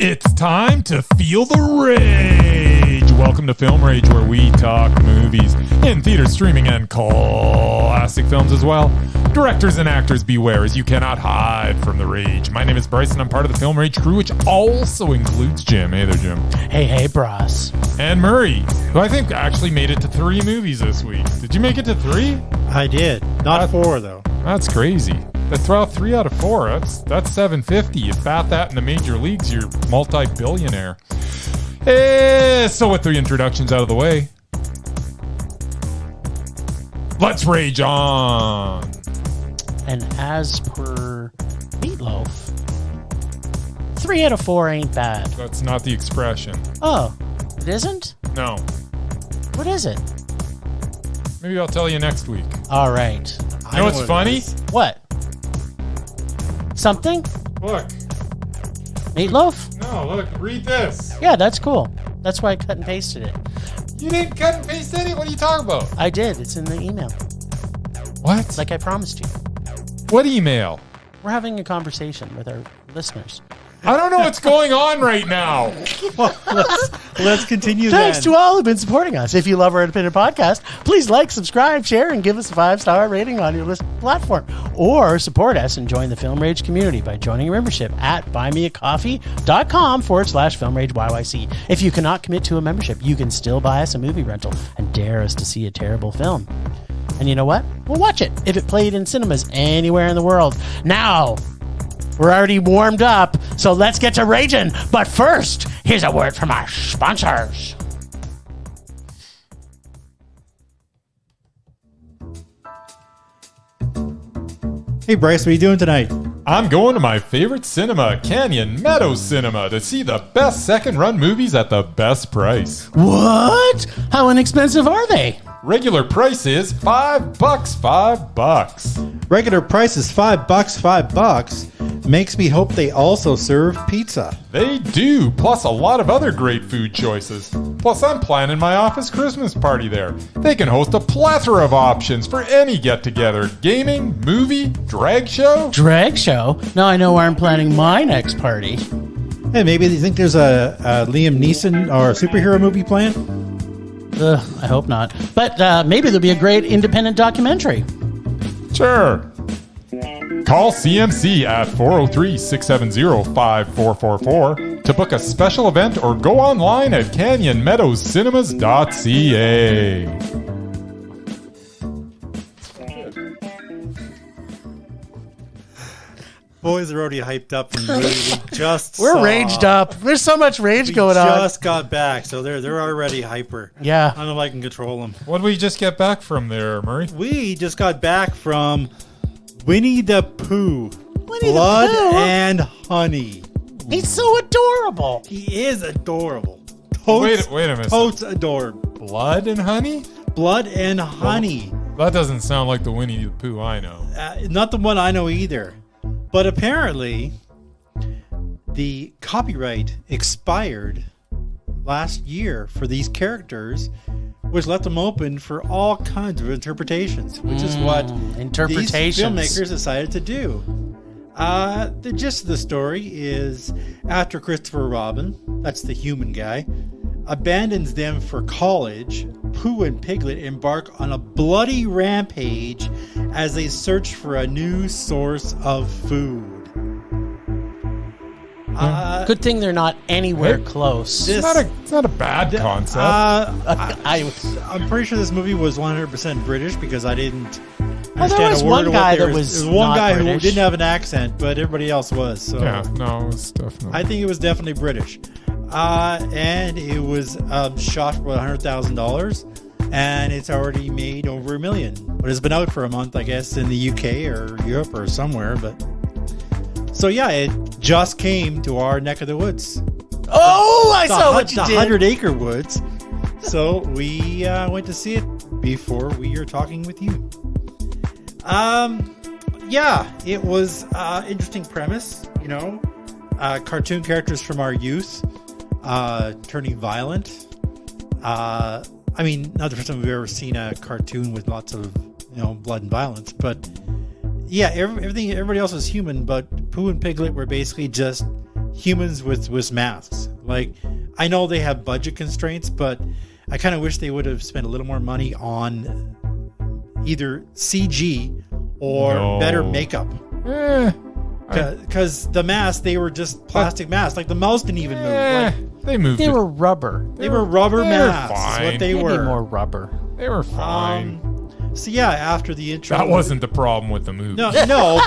It's time to feel the rage. Welcome to Film Rage, where we talk movies in theater, streaming, and classic films as well. Directors and actors beware, as you cannot hide from the rage. My name is Bryce, and I'm part of the Film Rage crew, which also includes Jim. Hey there, Jim. Hey, Bryce. And Murray, who I think actually made it to 3 movies this week. Did you make it to 3? I did. Not 4, though. That's crazy. To throw out 3 out of 4, that's 750. You bat that in the major leagues, you're multi-billionaire. So with 3 introductions out of the way, let's rage on. And as per Meatloaf, 3 out of 4 ain't bad. That's not the expression. Oh, it isn't? No. What is it? Maybe I'll tell you next week. All right. You know what's funny? What? Something? Look. Meatloaf? No, look, read this. Yeah, that's cool. That's why I cut and pasted it. You didn't cut and paste any? What are you talking about? I did. It's in the email. What? Like I promised you. What email? We're having a conversation with our listeners. I don't know what's going on right now. Well, let's continue Thanks then. to all who've been supporting us. If you love our independent podcast, please like, subscribe, share, and give us a 5-star rating on your list platform. Or support us and join the Film Rage community by joining a membership at buymeacoffee.com/FilmRageYYC. If you cannot commit to a membership, you can still buy us a movie rental and dare us to see a terrible film. And you know what? We'll watch it if it played in cinemas anywhere in the world. Now, we're already warmed up, so let's get to raging. But first, here's a word from our sponsors. Hey, Bryce, what are you doing tonight? I'm going to my favorite cinema, Canyon-Meadowscinema, to see the best second-run movies at the best price. What? How inexpensive are they? Regular price is $5, $5. Regular price is $5. Makes me hope they also serve pizza. They do, plus a lot of other great food choices. Plus, I'm planning my office Christmas party there. They can host a plethora of options for any get-together. Gaming, movie, drag show. Drag show? Now I know where I'm planning my next party. Hey, maybe you think there's a Liam Neeson or a superhero movie planned? I hope not. But maybe there'll be a great independent documentary. Sure. Call CMC at 403-670-5444 to book a special event or go online at canyonmeadowscinema.ca. Boys are already hyped up and We're raged up. There's so much rage going on. We just got back, so they're already hyper. Yeah. I don't know if I can control them. What did we just get back from there, Murray? We just got back from Winnie the Pooh. Winnie Blood the Pooh? and Honey. He's so adorable. He is adorable. Wait a minute. Totes adorable. Blood and honey? Blood and Honey. That doesn't sound like the Winnie the Pooh I know. Not the one I know either. But apparently, the copyright expired last year for these characters, which left them open for all kinds of interpretations, which is what these filmmakers decided to do. The gist of the story is after Christopher Robin, that's the human guy, abandons them for college, Pooh and Piglet embark on a bloody rampage as they search for a new source of food. Good thing they're not anywhere close. It's not a bad concept. I'm pretty sure this movie was 100% British because I didn't Well, there understand was a word one of guy what they that were. was There was one not guy who British. didn't have an accent, but everybody else was. So Yeah, no, it was definitely. I think it was definitely British. And it was shot for $100,000, and it's already made over $1 million. But it's been out for a month, I guess, in the UK or Europe or somewhere. But so yeah, it just came to our neck of the woods. Oh, I saw what you did. 100-acre woods. So we went to see it before we are talking with you. Yeah, it was interesting premise. You know, cartoon characters from our youth turning violent. I mean, not the first time we've ever seen a cartoon with lots of blood and violence, but yeah, everybody else was human, but Pooh and Piglet were basically just humans with masks. Like, I know they have budget constraints, but I kind of wish they would have spent a little more money on either CG or better makeup. Because the masks, they were just plastic masks. Like, the mouse didn't even move. They moved. They were rubber. They were rubber masks. Fine. Is what they Maybe were. more rubber. They were fine. So yeah, after the intro, That wasn't the problem with the movie. No,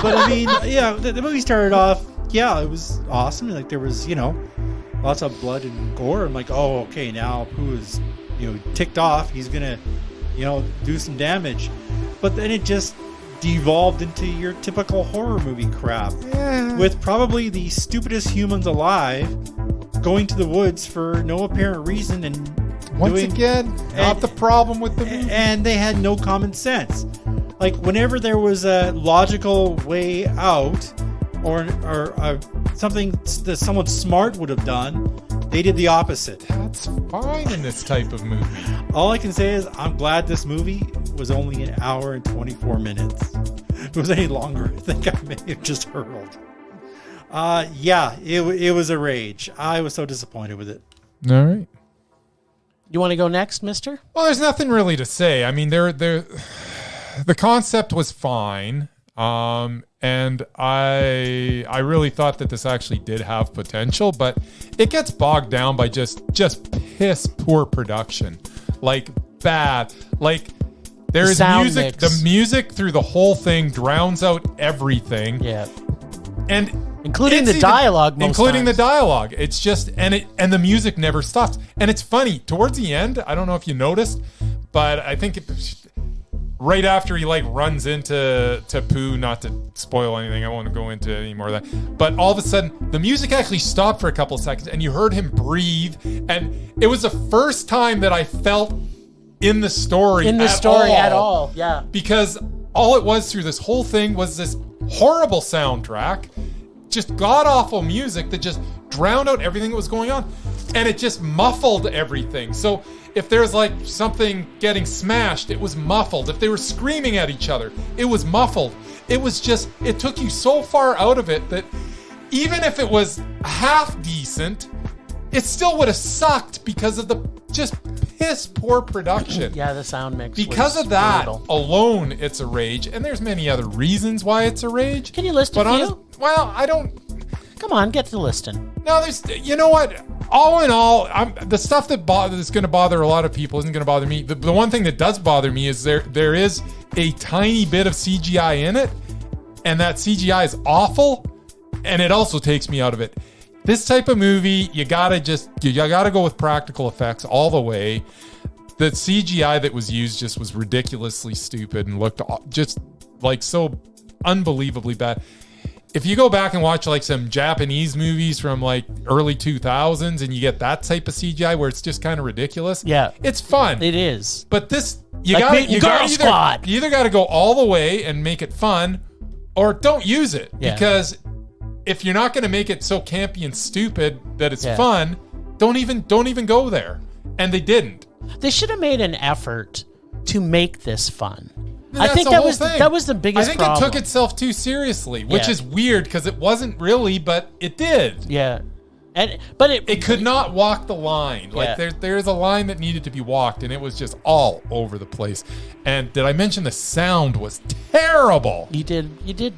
but I mean, yeah, the movie started off. Yeah, it was awesome. Like, there was, lots of blood and gore. I'm like, oh, okay, now Pooh is, ticked off. He's gonna, do some damage. But then it just devolved into your typical horror movie crap, with probably the stupidest humans alive going to the woods for no apparent reason and. Once again, not the problem with the movie. And they had no common sense. Like, whenever there was a logical way out or something that someone smart would have done, they did the opposite. That's fine in this type of movie. All I can say is I'm glad this movie was only an hour and 24 minutes. If it was any longer, I think I may have just hurled. It was a rage. I was so disappointed with it. All right. You want to go next, mister? Well, there's nothing really to say. I mean, the concept was fine, and I really thought that this actually did have potential, but it gets bogged down by just piss poor production, like bad. Like, there's music. Mix. The music through the whole thing drowns out everything. Yeah. And including the dialogue. Including the dialogue. It's just and the music never stops. And it's funny, towards the end, I don't know if you noticed, but I think right after he runs into Pooh, not to spoil anything, I won't go into any more of that. But all of a sudden, the music actually stopped for a couple of seconds, and you heard him breathe, and it was the first time that I felt in the story at all. Yeah. Because all it was through this whole thing was this horrible soundtrack, just god-awful music that just drowned out everything that was going on, and it just muffled everything. So if there's something getting smashed, it was muffled. If they were screaming at each other, it was muffled. It was just, it took you so far out of it that even if it was half decent, it still would have sucked because of the just piss poor production. Yeah, the sound mix. Because was of that brutal. alone, it's a rage. And there's many other reasons why it's a rage. Can you list a few? Well, I don't. Come on, get to the listing. No, there's. You know what? All in all, the stuff that's going to bother a lot of people isn't going to bother me. The one thing that does bother me is there is a tiny bit of CGI in it, and that CGI is awful, and it also takes me out of it. This type of movie, you gotta go with practical effects all the way. The CGI that was used just was ridiculously stupid and looked just so unbelievably bad. If you go back and watch some Japanese movies from early 2000s and you get that type of CGI where it's just kind of ridiculous, yeah, it's fun. It is. But this, you either got to go all the way and make it fun, or don't use it because. If you're not going to make it so campy and stupid that it's fun, don't even go there. And they didn't. They should have made an effort to make this fun. That's I think that was the biggest problem. I think it took itself too seriously, which is weird because it wasn't really, but it did. Yeah. But it could not walk the line. There's a line that needed to be walked, and it was just all over the place. And did I mention the sound was terrible? You did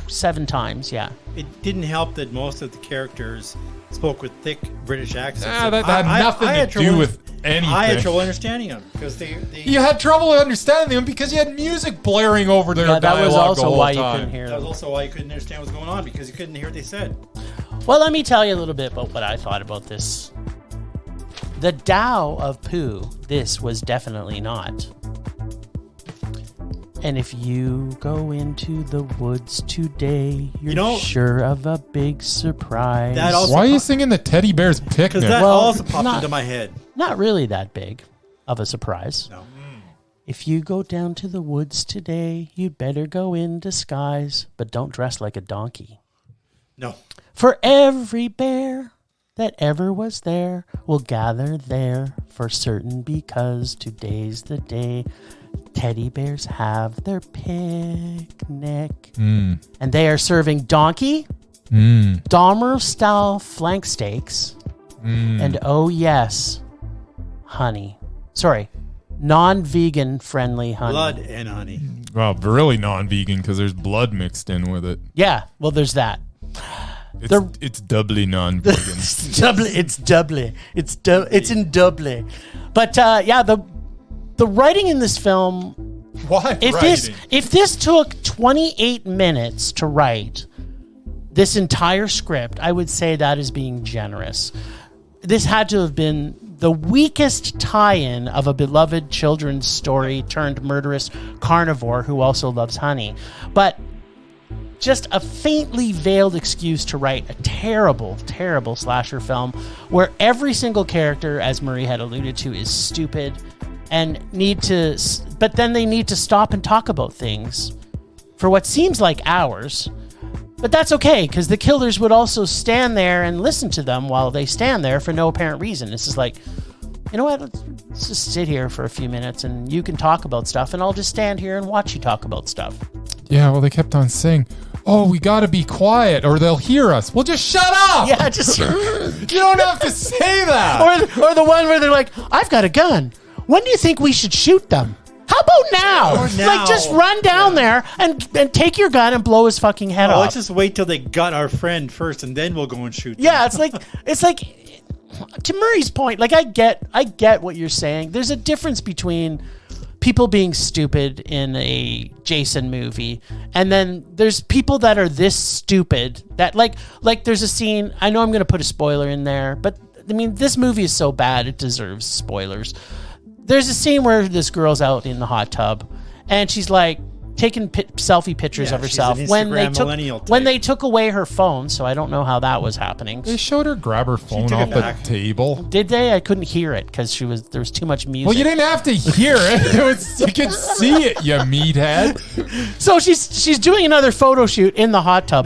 7 times, yeah. It didn't help that most of the characters spoke with thick British accents. That had nothing to do with anything. I had trouble understanding them because You had trouble understanding them because you had music blaring over their dialogue. That was also why you time. couldn't hear them. That was also why you couldn't understand what's going on, because you couldn't hear what they said. Well, let me tell you a little bit about what I thought about this. The Tao of Pooh, this was definitely not. And if you go into the woods today, you're sure of a big surprise. Why are you singing the Teddy Bear's Picnic? Because that also popped into my head. Not really that big of a surprise. No. If you go down to the woods today, you'd better go in disguise, but don't dress like a donkey. No. For every bear that ever was there will gather there for certain, because today's the day teddy bears have their picnic. And they are serving donkey Dahmer-style flank steaks, and oh yes, honey. Sorry, non-vegan friendly honey. Blood and honey. Well, really non-vegan because there's blood mixed in with it. Yeah, well, there's that. It's doubly non-vegan. It's in doubly. But yeah, the writing in this film. Why? If this took 28 minutes to write this entire script, I would say that is being generous. This had to have been the weakest tie-in of a beloved children's story turned murderous carnivore who also loves honey. But just a faintly veiled excuse to write a terrible, terrible slasher film where every single character, as Murray had alluded to, is stupid and but then they need to stop and talk about things for what seems like hours. But that's okay, because the killers would also stand there and listen to them while they stand there for no apparent reason. It's just like, you know what, let's just sit here for a few minutes and you can talk about stuff and I'll just stand here and watch you talk about stuff. Yeah, well, they kept on saying, oh, we got to be quiet or they'll hear us. Well, just shut up. Yeah, just... You don't have to say that. Or the one where they're like, I've got a gun. When do you think we should shoot them? How about now? Like, just run down there and take your gun and blow his fucking head off. Let's just wait till they gut our friend first, and then we'll go and shoot them. Yeah, it's like, to Murray's point, like, I get what you're saying. There's a difference between people being stupid in a Jason movie, and then there's people that are this stupid that, like there's a scene, I know I'm going to put a spoiler in there, but, I mean, this movie is so bad, it deserves spoilers. There's a scene where this girl's out in the hot tub and she's like taking selfie pictures of herself when they took away her phone. So I don't know how that was happening. They showed her grab her phone off the table. Did they? I couldn't hear it because there was too much music. Well, you didn't have to hear it. You could see it, you meathead. So she's doing another photo shoot in the hot tub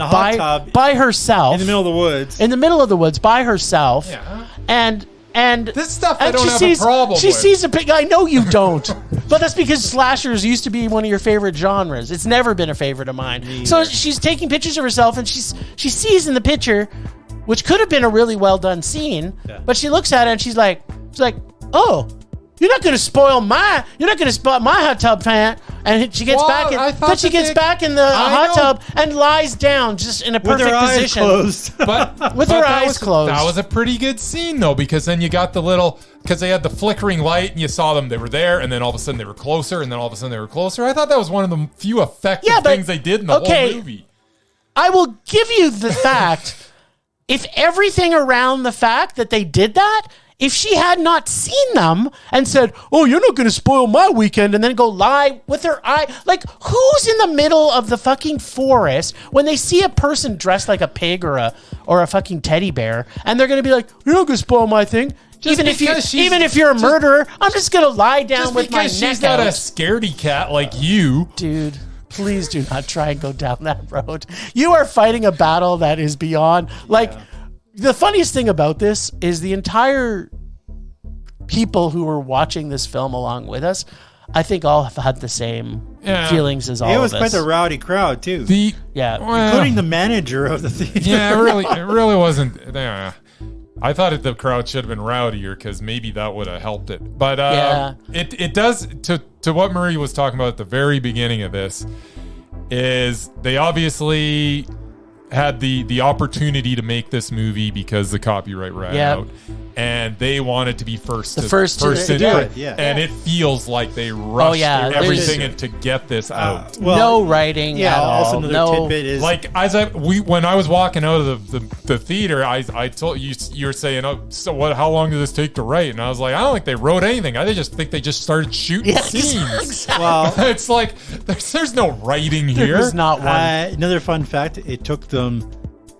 by herself in the middle of the woods. In the middle of the woods by herself. Yeah. And this stuff I don't have a problem with. She sees a pig. I know you don't. But that's because slashers used to be one of your favorite genres. It's never been a favorite of mine. So she's taking pictures of herself and she sees in the picture, which could have been a really well done scene, but she looks at it and she's like, oh, you're not going to spoil my hot tub fan. And she gets back in the hot tub and lies down just in a perfect position. With her eyes closed. That was a pretty good scene though, because then you got because they had the flickering light and you saw them, they were there, and then all of a sudden they were closer, and then all of a sudden they were closer. I thought that was one of the few effective things they did in the whole movie. I will give you the fact, if everything around the fact that they did that, if she had not seen them and said, oh, you're not going to spoil my weekend, and then go lie with her eye. Like, who's in the middle of the fucking forest when they see a person dressed like a pig or a fucking teddy bear, and they're going to be like, you're not going to spoil my thing? Even if you're a murderer, I'm just going to lie down with my neck out. She's not a scaredy cat like you. Dude, please do not try and go down that road. You are fighting a battle that is beyond, the funniest thing about this is the entire people who were watching this film along with us, I think all have had the same feelings as all of us. It was quite a rowdy crowd, too. Including the manager of the theater. Yeah, it really wasn't. I thought the crowd should have been rowdier because maybe that would have helped it. But it does, to what Murray was talking about at the very beginning of this, is they obviously had the opportunity to make this movie because the copyright ran out, and they wanted to be first to do it. And it feels like they rushed through everything to get this out. No writing at all. Also another tidbit is like when I was walking out of the theater, I told you were saying, oh, so what? How long did this take to write? And I was like, I don't think they wrote anything. I just think they just started shooting scenes. Exactly. Well, it's like there's no writing here. There's not one. Another fun fact: it took them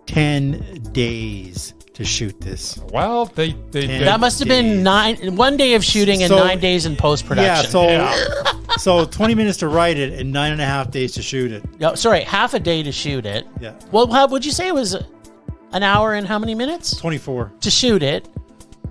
10 days to shoot this. Well, they that must have been 1 day of shooting and 9 days in post-production. So 20 minutes to write it and 9.5 days to shoot it. No, sorry, half a day to shoot it. Yeah. Well, would you say it was an hour and how many minutes? 24 to shoot it,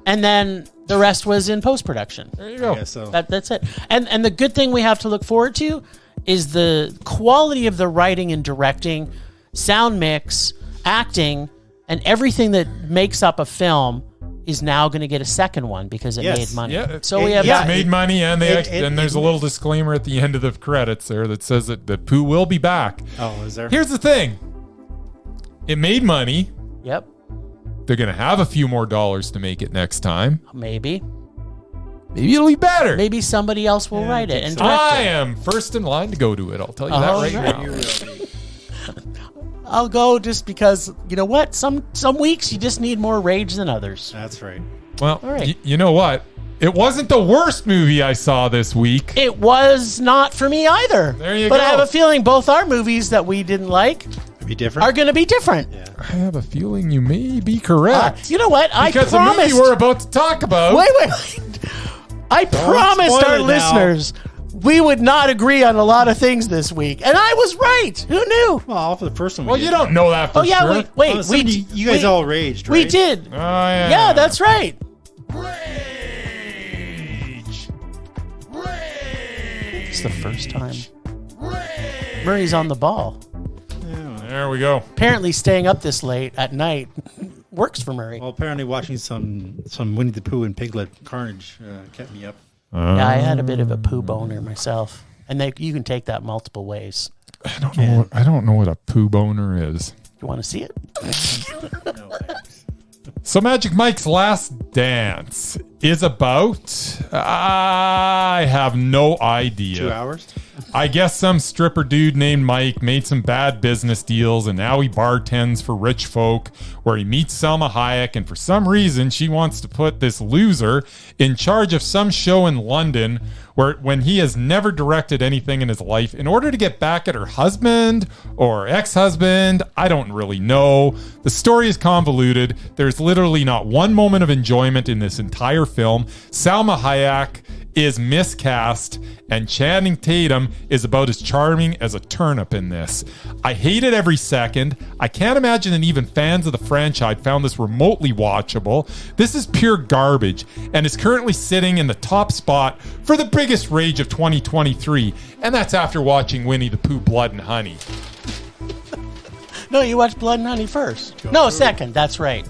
and then the rest was in post-production. There you go. Yeah, so that's it. And the good thing we have to look forward to is the quality of the writing and directing, sound mix, acting, and everything that makes up a film is now going to get a second one because it made money. Yeah, so we have it's made money, and there's a little disclaimer at the end of the credits there that says that the Pooh will be back. Oh, is there? Here's the thing. It made money. Yep. They're going to have a few more dollars to make it next time. Maybe it'll be better. Maybe somebody else will write it and direct I it. am first in line to go to it. I'll tell you that right now. I'll go just because, you know what? Some weeks you just need more rage than others. That's right. Well, all right. You know what? It wasn't the worst movie I saw this week. It was not for me either. There you but go. I have a feeling both our movies that we didn't like Be different. are going to be different. Yeah. I have a feeling you may be correct. You know what? Because I promised. the movie we're about to talk about. Wait. I promised spoil our it now. listeners we would not agree on a lot of things this week, and I was right. Who knew? Well, for the first one. Well, you don't know that for yeah, sure. wait. You guys all raged, right? We did. Oh, yeah. Yeah, that's right. Rage. It's the first time. Murray's on the ball. There we go. Apparently, staying up this late at night works for Murray. Well, apparently watching some Winnie the Pooh and Piglet carnage kept me up. Yeah, I had a bit of a poo boner myself, and you can take that multiple ways. I don't know what a poo boner is. You want to see it? No, thanks. So Magic Mike's Last Dance is about... I have no idea. 2 hours? I guess some stripper dude named Mike made some bad business deals, and now he bartends for rich folk, where he meets Salma Hayek, and for some reason she wants to put this loser in charge of some show in London when he has never directed anything in his life, in order to get back at her husband or ex-husband. I don't really know. The story is convoluted. There's literally not one moment of enjoyment in this entire film. Salma Hayek is miscast, and Channing Tatum is about as charming as a turnip in this. I hate it every second. I can't imagine that even fans of the franchise found this remotely watchable. This is pure garbage, and is currently sitting in the top spot for the biggest rage of 2023, and that's after watching Winnie the Pooh Blood and Honey. No, you watched Blood and Honey first. No, second. That's right.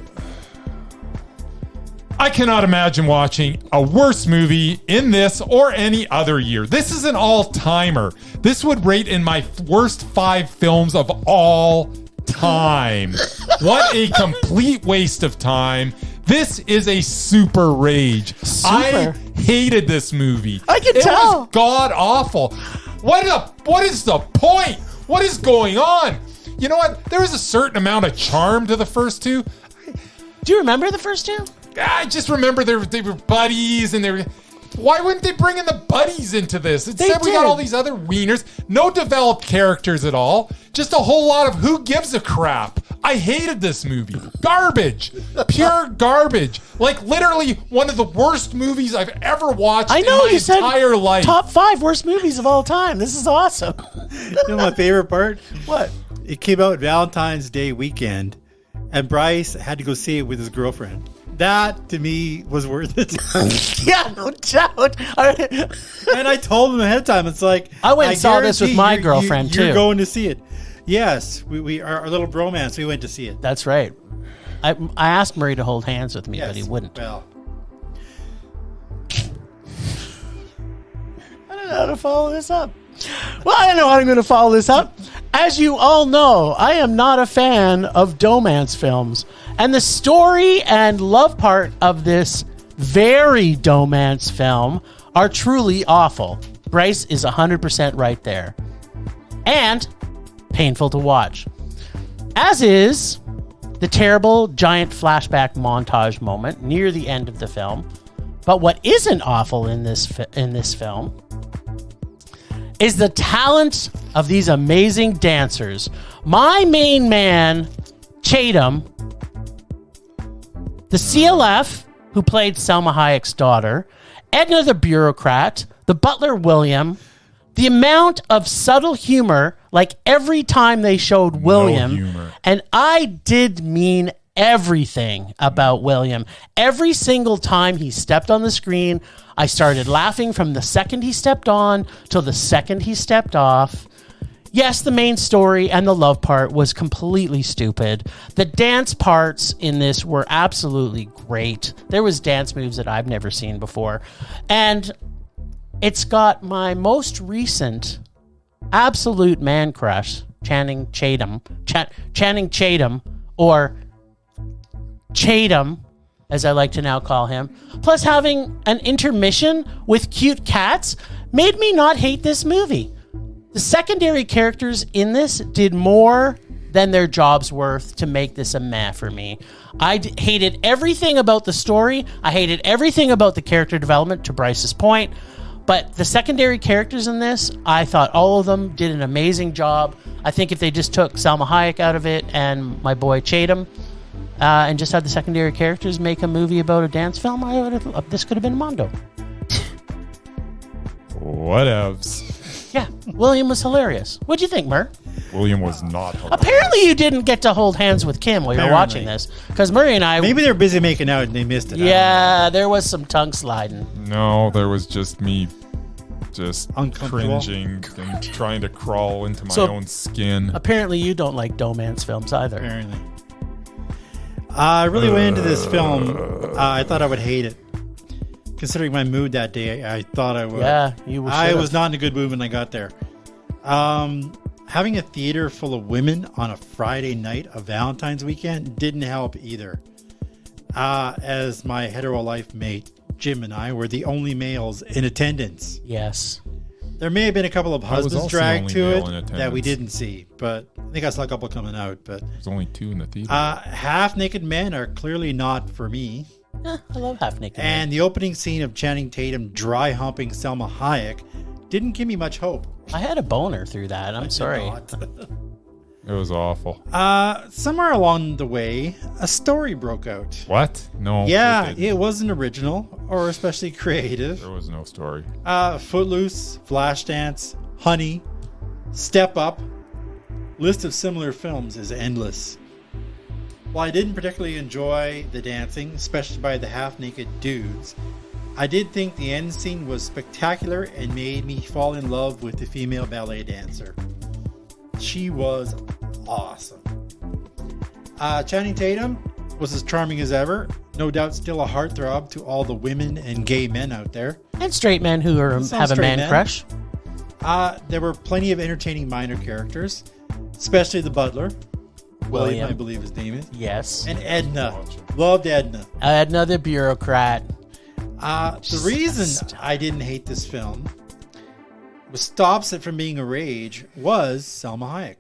I cannot imagine watching a worse movie in this or any other year. This is an all-timer. This would rate in my worst 5 films of all time. What a complete waste of time. This is a super rage. I hated this movie. I can tell. It was god-awful. What is the point? What is going on? You know what? There was a certain amount of charm to the first two. Do you remember the first two? I just remember they were buddies, and why wouldn't they bring in the buddies into this? Instead, we got all these other wieners, no developed characters at all, just a whole lot of who gives a crap. I hated this movie. Garbage. Pure garbage. Like, literally one of the worst movies I've ever watched in my entire life. Top 5 worst movies of all time. This is awesome. You know my favorite part? What? It came out Valentine's Day weekend, and Bryce had to go see it with his girlfriend. That, to me, was worth it. Yeah, no doubt. And I told him ahead of time. It's like, I went and saw this with my girlfriend, too. You're going to see it. Yes, we our little bromance, we went to see it. That's right. I asked Murray to hold hands with me, but he wouldn't. Well, I don't know how to follow this up. Well, I don't know how I'm going to follow this up. As you all know, I am not a fan of domance films. And the story and love part of this very domance film are truly awful. Bryce is 100% right there. And painful to watch. As is the terrible giant flashback montage moment near the end of the film. But what isn't awful in this film is the talent of these amazing dancers. My main man, Tatum, the CLF, who played Salma Hayek's daughter, Edna the bureaucrat, the butler William, the amount of subtle humor, like every time they showed William, and I did mean everything about William. Every single time he stepped on the screen, I started laughing from the second he stepped on till the second he stepped off. Yes, the main story and the love part was completely stupid. The dance parts in this were absolutely great. There was dance moves that I've never seen before. And it's got my most recent absolute man crush, Channing Tatum, or Chatham, as I like to now call him, plus having an intermission with cute cats made me not hate this movie. The secondary characters in this did more than their job's worth to make this a meh for me. I hated everything about the story. I hated everything about the character development, to Bryce's point. But the secondary characters in this, I thought all of them did an amazing job. I think if they just took Salma Hayek out of it and my boy Chatham, and just had the secondary characters make a movie about a dance film, this could have been Mondo. Whatevs. Yeah, William was hilarious. What'd you think, Mur? William was not hilarious. Apparently you didn't get to hold hands with Kim while you were watching this. Because Murray and I... Maybe they're busy making out and they missed it. Yeah, there was some tongue sliding. No, there was just me just cringing and trying to crawl into my own skin. Apparently you don't like domance films either. Apparently. I really went into this film. I thought I would hate it. Considering my mood that day, I thought I would. Yeah, you were. I was not in a good mood when I got there. Having a theater full of women on a Friday night of Valentine's weekend didn't help either. As my hetero life mate, Jim, and I were the only males in attendance. Yes. There may have been a couple of husbands dragged to it that we attendance. didn't see, but I think I saw a couple coming out. But There's only 2 in the theater. half-naked men are clearly not for me. I love Half Naked. And the opening scene of Channing Tatum dry humping Salma Hayek didn't give me much hope. I had a boner through that. I'm sorry. It was awful. Somewhere along the way, a story broke out. What? No. Yeah, it wasn't original or especially creative. There was no story. Footloose, Flashdance, Honey, Step Up. List of similar films is endless. While I didn't particularly enjoy the dancing, especially by the half-naked dudes, I did think the end scene was spectacular and made me fall in love with the female ballet dancer. She was awesome. Channing Tatum was as charming as ever. No doubt still a heartthrob to all the women and gay men out there. And straight men who have a man crush. There were plenty of entertaining minor characters, especially the butler. William, I believe his name is. Yes. And Edna. Loved Edna. Another bureaucrat. The reason I didn't hate this film, what stops it from being a rage, was Salma Hayek.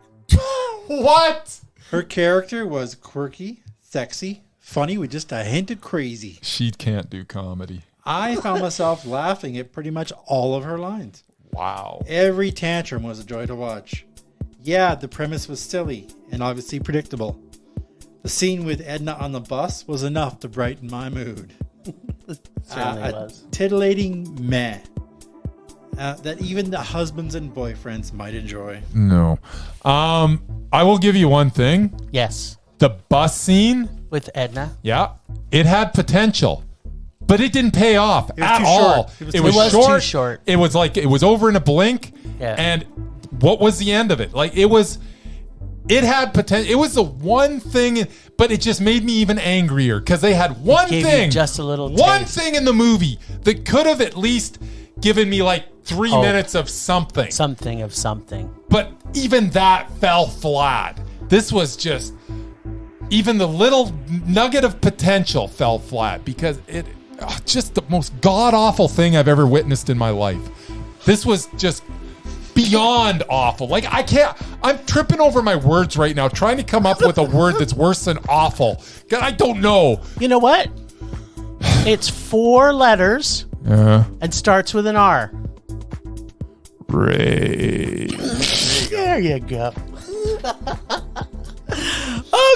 What? Her character was quirky, sexy, funny with just a hint of crazy. She can't do comedy. I found myself laughing at pretty much all of her lines. Wow. Every tantrum was a joy to watch. Yeah, the premise was silly and obviously predictable. The scene with Edna on the bus was enough to brighten my mood. Certainly was. Titillating meh. That even the husbands and boyfriends might enjoy. No. I will give you one thing. Yes. The bus scene. With Edna. Yeah. It had potential. But it didn't pay off at too all. short. It was too short. It was like it was over in a blink. Yeah. And what was the end of it? Like it had potential. It was the one thing, but it just made me even angrier because they had one gave thing, you just a little one taste. thing in the movie that could have at least given me like 3 Hope. minutes of something. Something of something. But even that fell flat. This was just, even the little nugget of potential fell flat because it just the most god-awful thing I've ever witnessed in my life. This was just beyond awful. Like I'm tripping over my words right now, trying to come up with a word that's worse than awful. God, I don't know. You know what? It's 4 letters and starts with an R. Rage. There you go.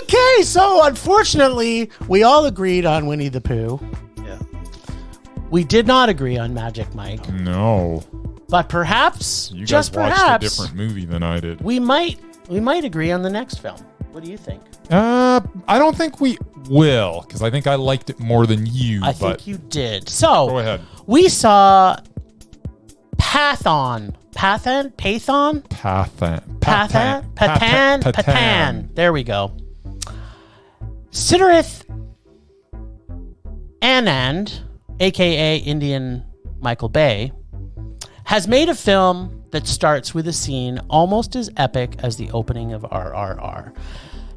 Okay, so unfortunately, we all agreed on Winnie the Pooh. Yeah. We did not agree on Magic Mike. No. But perhaps, You guys just watched perhaps, a different movie than I did. we might agree on the next film. What do you think? I don't think we will, because I think I liked it more than you. I but think you did. So go ahead. we saw Pathaan. Pathaan. There we go. Siddharth Anand, aka Indian Michael Bay, has made a film that starts with a scene almost as epic as the opening of RRR.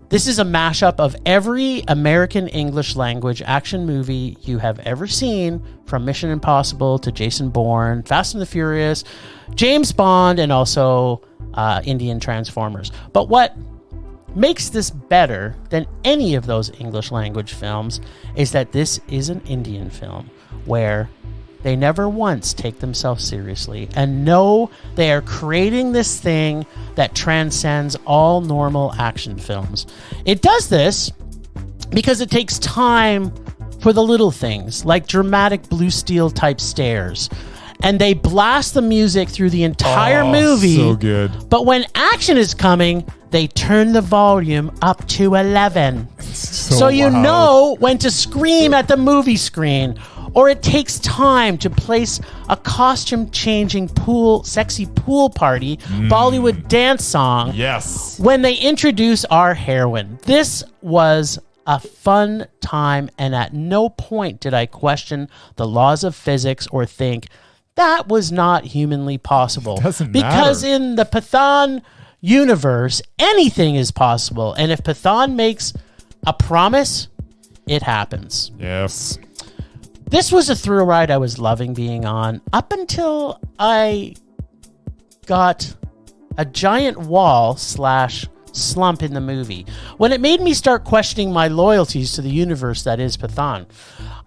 This is a mashup of every American English language action movie you have ever seen, from Mission Impossible to Jason Bourne, Fast and the Furious, James Bond, and also Indian Transformers. But what makes this better than any of those English language films is that this is an Indian film where they never once take themselves seriously and know they are creating this thing that transcends all normal action films. It does this because it takes time for the little things, like dramatic Blue Steel type stares. And they blast the music through the entire movie. So good. But when action is coming, they turn the volume up to 11. So you loud. know when to scream at the movie screen. Or it takes time to place a costume-changing sexy pool party, Bollywood dance song. Yes. When they introduce our heroine. This was a fun time, and at no point did I question the laws of physics or think that was not humanly possible. Doesn't because matter. in the Pathaan universe, anything is possible. And if Pathaan makes a promise, it happens. Yes. This was a thrill ride I was loving being on up until I got a giant wall / slump in the movie, when it made me start questioning my loyalties to the universe that is Pathaan.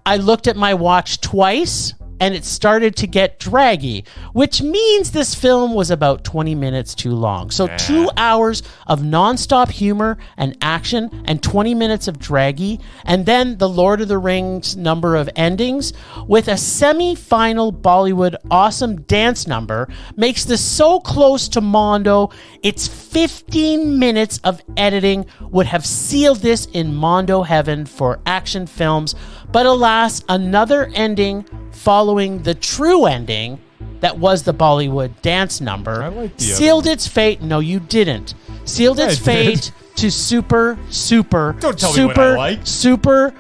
I looked at my watch twice, and it started to get draggy, which means this film was about 20 minutes too long. So 2 hours of nonstop humor and action and 20 minutes of draggy, and then the Lord of the Rings number of endings with a semi-final Bollywood awesome dance number makes this so close to Mondo. Its 15 minutes of editing would have sealed this in Mondo heaven for action films, but alas, another ending following the true ending that was the Bollywood dance number I like the sealed its fate. No, you didn't. Sealed its fate to super Don't tell me what I like. super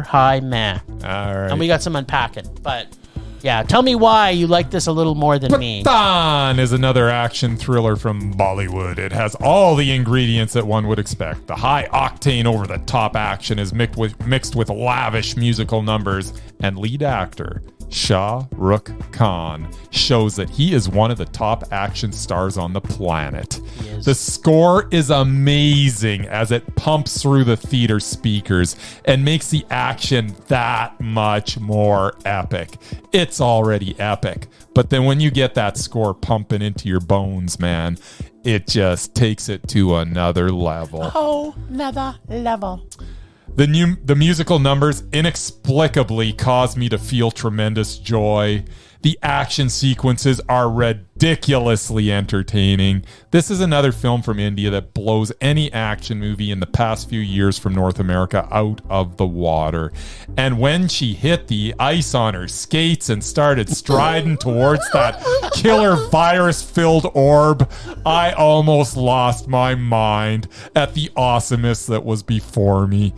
high man. All right. And we got some unpacking, but yeah, tell me why you like this a little more than me. Pathaan is another action thriller from Bollywood. It has all the ingredients that one would expect. The high-octane, over-the-top action is mixed with lavish musical numbers, and lead actor Shah Rukh Khan shows that he is one of the top action stars on the planet. The score is amazing as it pumps through the theater speakers and makes the action that much more epic. It's already epic, but then when you get that score pumping into your bones, man, it just takes it to another level. Oh, another level. The musical numbers inexplicably cause me to feel tremendous joy. The action sequences are ridiculously entertaining. This is another film from India that blows any action movie in the past few years from North America out of the water. And when she hit the ice on her skates and started striding towards that killer virus-filled orb, I almost lost my mind at the awesomeness that was before me.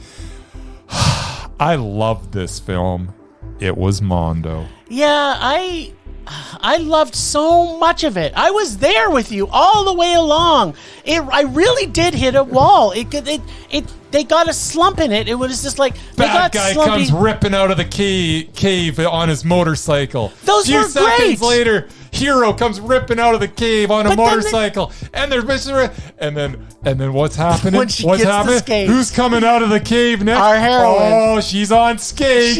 I loved this film. It was Mondo. Yeah, I loved so much of it. I was there with you all the way along. I really did hit a wall. They got a slump in it. It was just like bad guy comes ripping out of the cave on his motorcycle. Those few were seconds great. later, hero comes ripping out of the cave on a motorcycle, and they're and then what's happening? When she what's gets the happening? skates. Who's coming out of the cave next? Our heroine. Oh, she's on skates.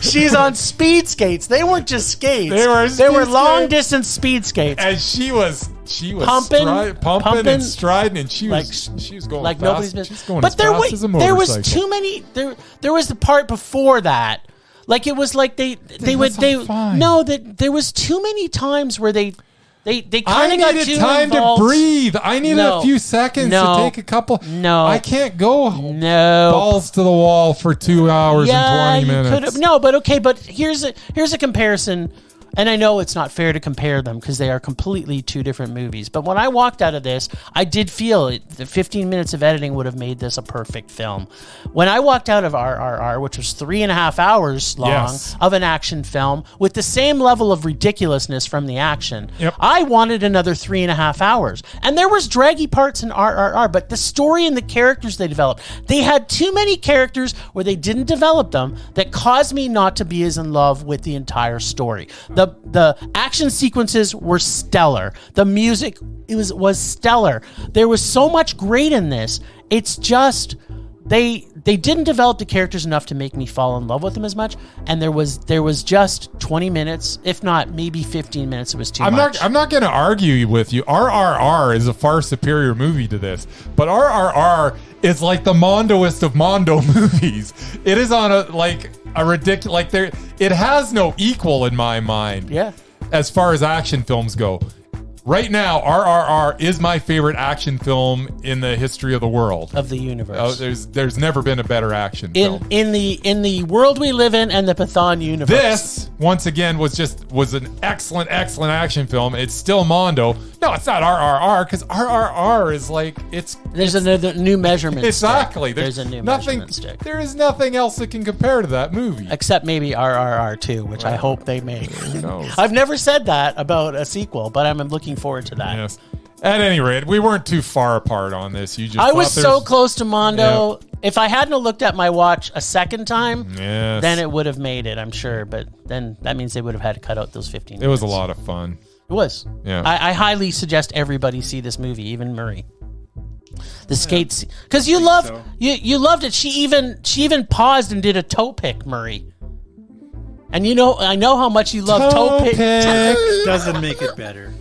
She's on speed skates. They weren't just skates. They were long distance speed skates. And she was pumping and striding, and she was going like fast. nobody's business. She's going But as fast as a motorcycle. there was too many. There was the part before that. Like it was like there was too many times where they They kind I of got too needed time involved. to breathe. I needed a few seconds to take a couple. No. I can't go balls to the wall for 2 hours and 20 minutes. But here's a comparison. And I know it's not fair to compare them because they are completely two different movies. But when I walked out of this, I did feel the 15 minutes of editing would have made this a perfect film. When I walked out of RRR, which was 3.5 hours long of an action film with the same level of ridiculousness from the action, I wanted another 3.5 hours. And there was draggy parts in RRR, but the story and the characters they developed, they had too many characters where they didn't develop them that caused me not to be as in love with the entire story. The action sequences were stellar. The music was stellar. There was so much great in this. It's just they didn't develop the characters enough to make me fall in love with them as much. And there was just 20 minutes, if not maybe 15 minutes. It was too much. I'm not going to argue with you. RRR is a far superior movie to this, but RRR is like the Mondoist of Mondo movies. It is on a ridiculous, it has no equal in my mind. Yeah. As far as action films go. Right now, RRR is my favorite action film in the history of the world. Of the universe. There's never been a better action film. In the world we live in and the Pathaan universe. This, once again, was an excellent action film. It's still Mondo. No, it's not RRR, because RRR is there's another new measurement exactly. stick. There's a new measurement stick. There is nothing else that can compare to that movie. Except maybe RRR 2, which I hope they make. Who knows? I've never said that about a sequel, but I'm looking forward to that. Yes. At any rate, we weren't too far apart on this. I was so close to Mondo. Yeah. If I hadn't looked at my watch a second time, then it would have made it, I'm sure. But then that means they would have had to cut out those 15 minutes. It was a lot of fun. It was. Yeah. I highly suggest everybody see this movie, even Murray. The skates, because you loved it. She even paused and did a toe pick, Murray. And I know how much you love toe pick. Doesn't make it better.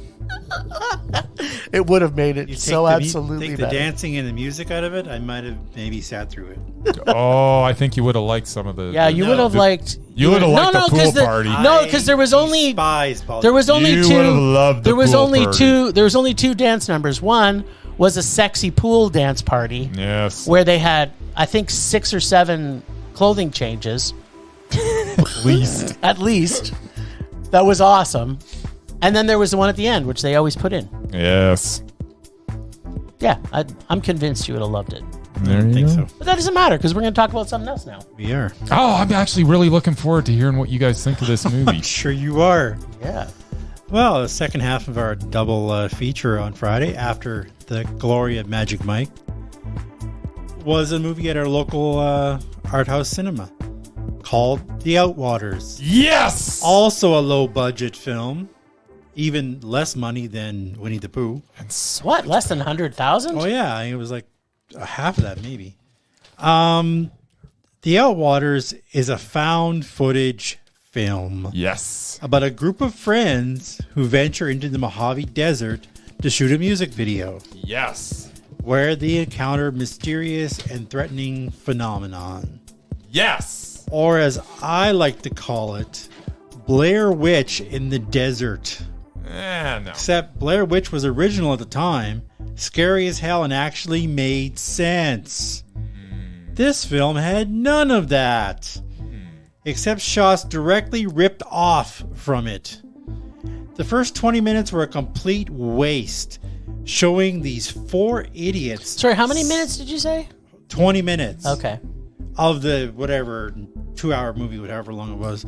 It would have made it absolutely take the dancing and the music out of it, I might have maybe sat through it. Oh, I think you would have liked some of the. Yeah, you would have liked. You would have liked the pool party. No, because there was only two dance numbers. One was a sexy pool dance party. Yes. Where they had, I think, 6 or 7 clothing changes. At least. That was awesome. And then there was the one at the end, which they always put in. Yes. Yeah, I'm convinced you would have loved it. There you think go. so. But that doesn't matter, because we're going to talk about something else now. We are. Oh, I'm actually really looking forward to hearing what you guys think of this movie. I'm sure you are. Yeah. Well, the second half of our double feature on Friday, after the glory of Magic Mike, was a movie at our local art house cinema called The Outwaters. Yes! Also a low-budget film. Even less money than Winnie the Pooh. What? Less than 100,000? Oh, yeah. It was like half of that, maybe. The Outwaters is a found footage film. Yes. About a group of friends who venture into the Mojave Desert to shoot a music video. Yes. Where they encounter mysterious and threatening phenomenon. Yes. Or as I like to call it, Blair Witch in the desert. No. Except Blair Witch was original at the time, scary as hell, and actually made sense. This film had none of that. Except shots directly ripped off from it. The first 20 minutes were a complete waste, showing these 4 idiots. Sorry, how many minutes did you say? 20 minutes. Okay. Of the whatever 2-hour movie, whatever long it was.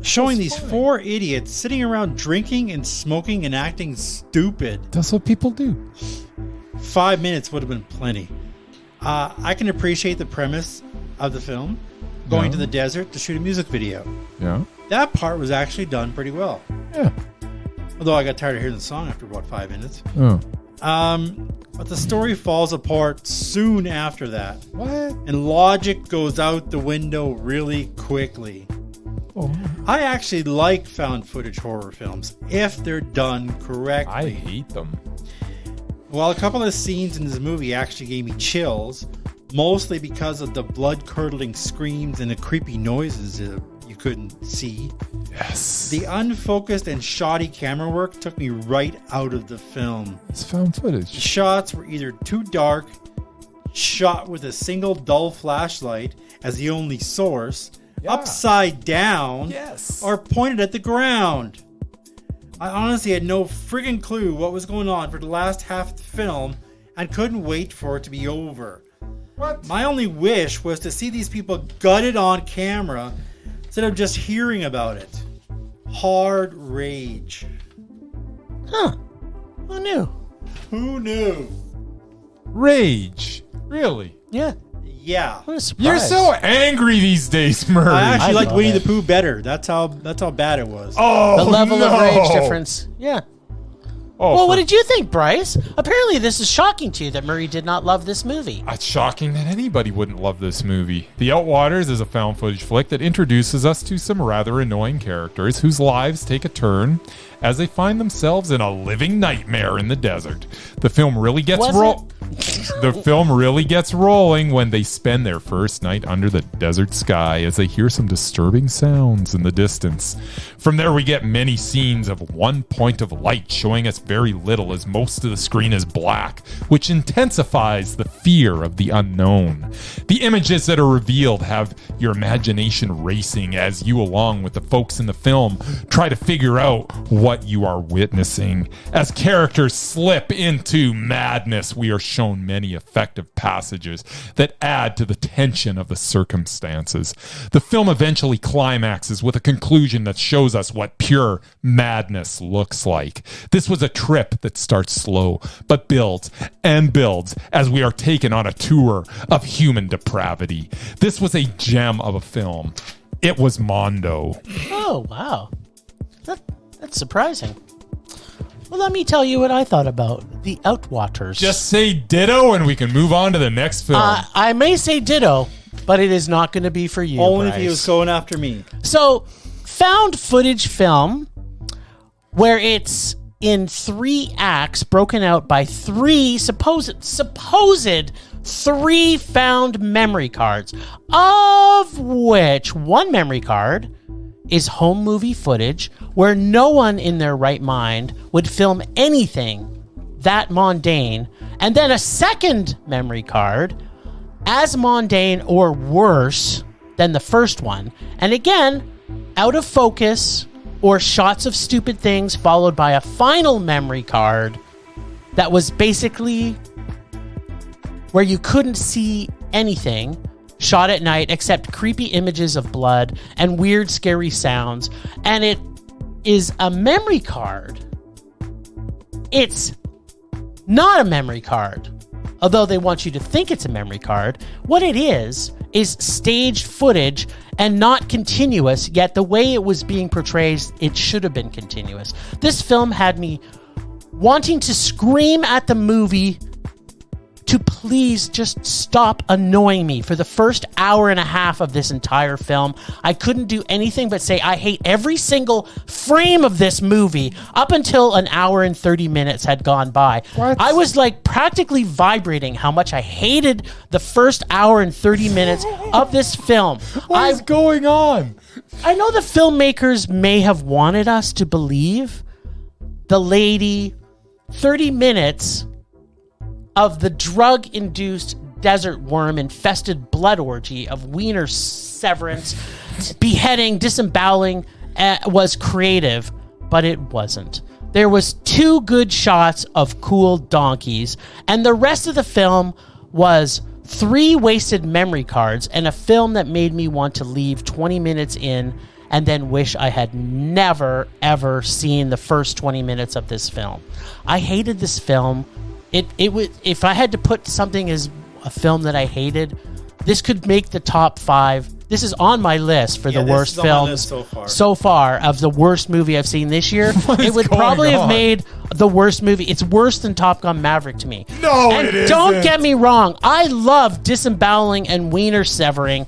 Showing these 4 idiots sitting around drinking and smoking and acting stupid. That's what people do. 5 minutes would have been plenty. I can appreciate the premise of the film, going to the desert to shoot a music video. Yeah. That part was actually done pretty well. Yeah. Although I got tired of hearing the song after about 5 minutes. Oh. But the story falls apart soon after that. What? And logic goes out the window really quickly. Oh. I actually like found footage horror films if they're done correctly. I hate them. Well, a couple of scenes in this movie actually gave me chills, mostly because of the blood-curdling screams and the creepy noises you couldn't see. Yes. The unfocused and shoddy camera work took me right out of the film. It's found The footage. shots were either too dark, shot with a single dull flashlight as the only source, upside down, or pointed at the ground. I honestly had no friggin' clue what was going on for the last half of the film and couldn't wait for it to be over. What? My only wish was to see these people gutted on camera instead of just hearing about it. Hard rage. Huh. Who knew? Who knew? Rage. Really? Yeah. Yeah. What a surprise. You're so angry these days, Murray. I actually liked love Winnie it. the Pooh better. That's how bad it was. Oh, The level no. of rage difference. Yeah. Oh, Well, what did you think, Bryce? Apparently this is shocking to you that Murray did not love this movie. It's shocking that anybody wouldn't love this movie. The Outwaters is a found footage flick that introduces us to some rather annoying characters whose lives take a turn as they find themselves in a living nightmare in the desert. The film really gets The film really gets rolling when they spend their first night under the desert sky as they hear some disturbing sounds in the distance. From there, we get many scenes of one point of light showing us very little as most of the screen is black, which intensifies the fear of the unknown. The images that are revealed have your imagination racing as you, along with the folks in the film, try to figure out what you are witnessing. As characters slip into madness, we are shown many effective passages that add to the tension of the circumstances. The film eventually climaxes with a conclusion that shows us what pure madness looks like. This was a trip that starts slow, but builds and builds as we are taken on a tour of human depravity. This was a gem of a film. It was Mondo. Oh, wow. That's surprising. Well, let me tell you what I thought about The Outwaters. Just say ditto and we can move on to the next film. I may say ditto, but it is not going to be for you, Only Bryce. if he was going after me. So, found footage film where it's in 3 acts broken out by 3 supposed 3 found memory cards, of which one memory card is home movie footage where no one in their right mind would film anything that mundane, and then a second memory card as mundane or worse than the first one, and again, out of focus or shots of stupid things, followed by a final memory card that was basically where you couldn't see anything, shot at night except creepy images of blood and weird scary sounds. And it is a memory card. It's not a memory card, although they want you to think it's a memory card. What it is staged footage and not continuous, yet the way it was being portrayed, it should have been continuous. This film had me wanting to scream at the movie to please just stop annoying me. For the first hour and a half of this entire film, I couldn't do anything but say I hate every single frame of this movie up until an hour and 30 minutes had gone by. What? I was like practically vibrating how much I hated the first hour and 30 minutes of this film. What is going on? I know the filmmakers may have wanted us to believe the lady 30 minutes of the drug-induced desert worm-infested blood orgy of wiener severance, beheading, disemboweling was creative, but it wasn't. There was 2 good shots of cool donkeys, and the rest of the film was 3 wasted memory cards and a film that made me want to leave 20 minutes in and then wish I had never, ever seen the first 20 minutes of this film. I hated this film. It would, if I had to put something as a film that I hated, this could make the top 5. This is on my list for the worst films so far of the worst movie I've seen this year. It would probably have made the worst movie. It's worse than Top Gun Maverick to me. No, and it isn't. Don't get me wrong. I love disemboweling and wiener severing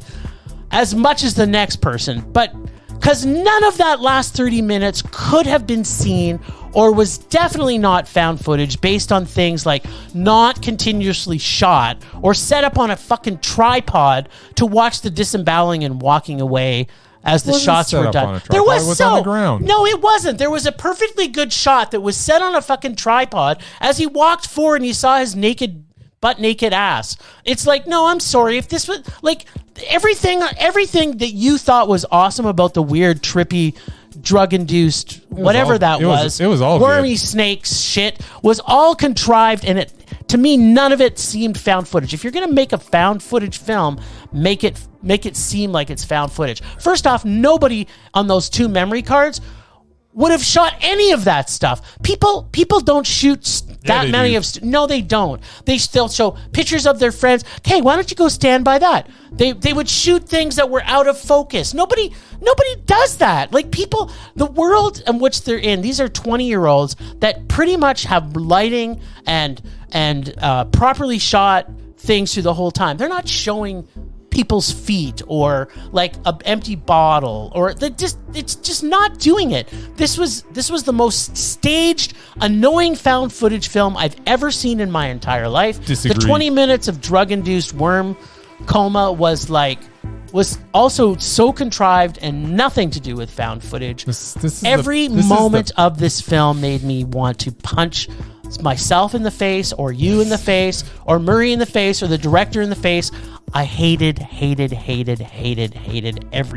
as much as the next person, but because none of that last 30 minutes could have been seen or was definitely not found footage based on things like not continuously shot or set up on a fucking tripod to watch the disemboweling and walking away as the Wasn't shots set were up done. on a There tripod. was It was on the ground. No, it wasn't. There was a perfectly good shot that was set on a fucking tripod as he walked forward and you saw his butt naked ass. It's like, no, I'm sorry. If this was like everything that you thought was awesome about the weird, trippy, drug-induced, whatever that was, it was all wormy good. snakes shit was all contrived, and to me, none of it seemed found footage. If you're gonna make a found footage film, make it seem like it's found footage. First off, nobody on those 2 memory cards would have shot any of that stuff. People don't shoot that many do. of. No, they don't. They still show pictures of their friends. Hey, why don't you go stand by that? They would shoot things that were out of focus. Nobody does that. Like people, the world in which they're in. These are 20-year-olds that pretty much have lighting and properly shot things through the whole time. They're not showing people's feet or like an empty bottle, or it's just not doing it. This was the most staged, annoying found footage film I've ever seen in my entire life. Disagree. The 20 minutes of drug-induced worm coma was also so contrived and nothing to do with found footage. Every moment of this film made me want to punch myself in the face, or you in the face, or Murray in the face, or the director in the face. I hated every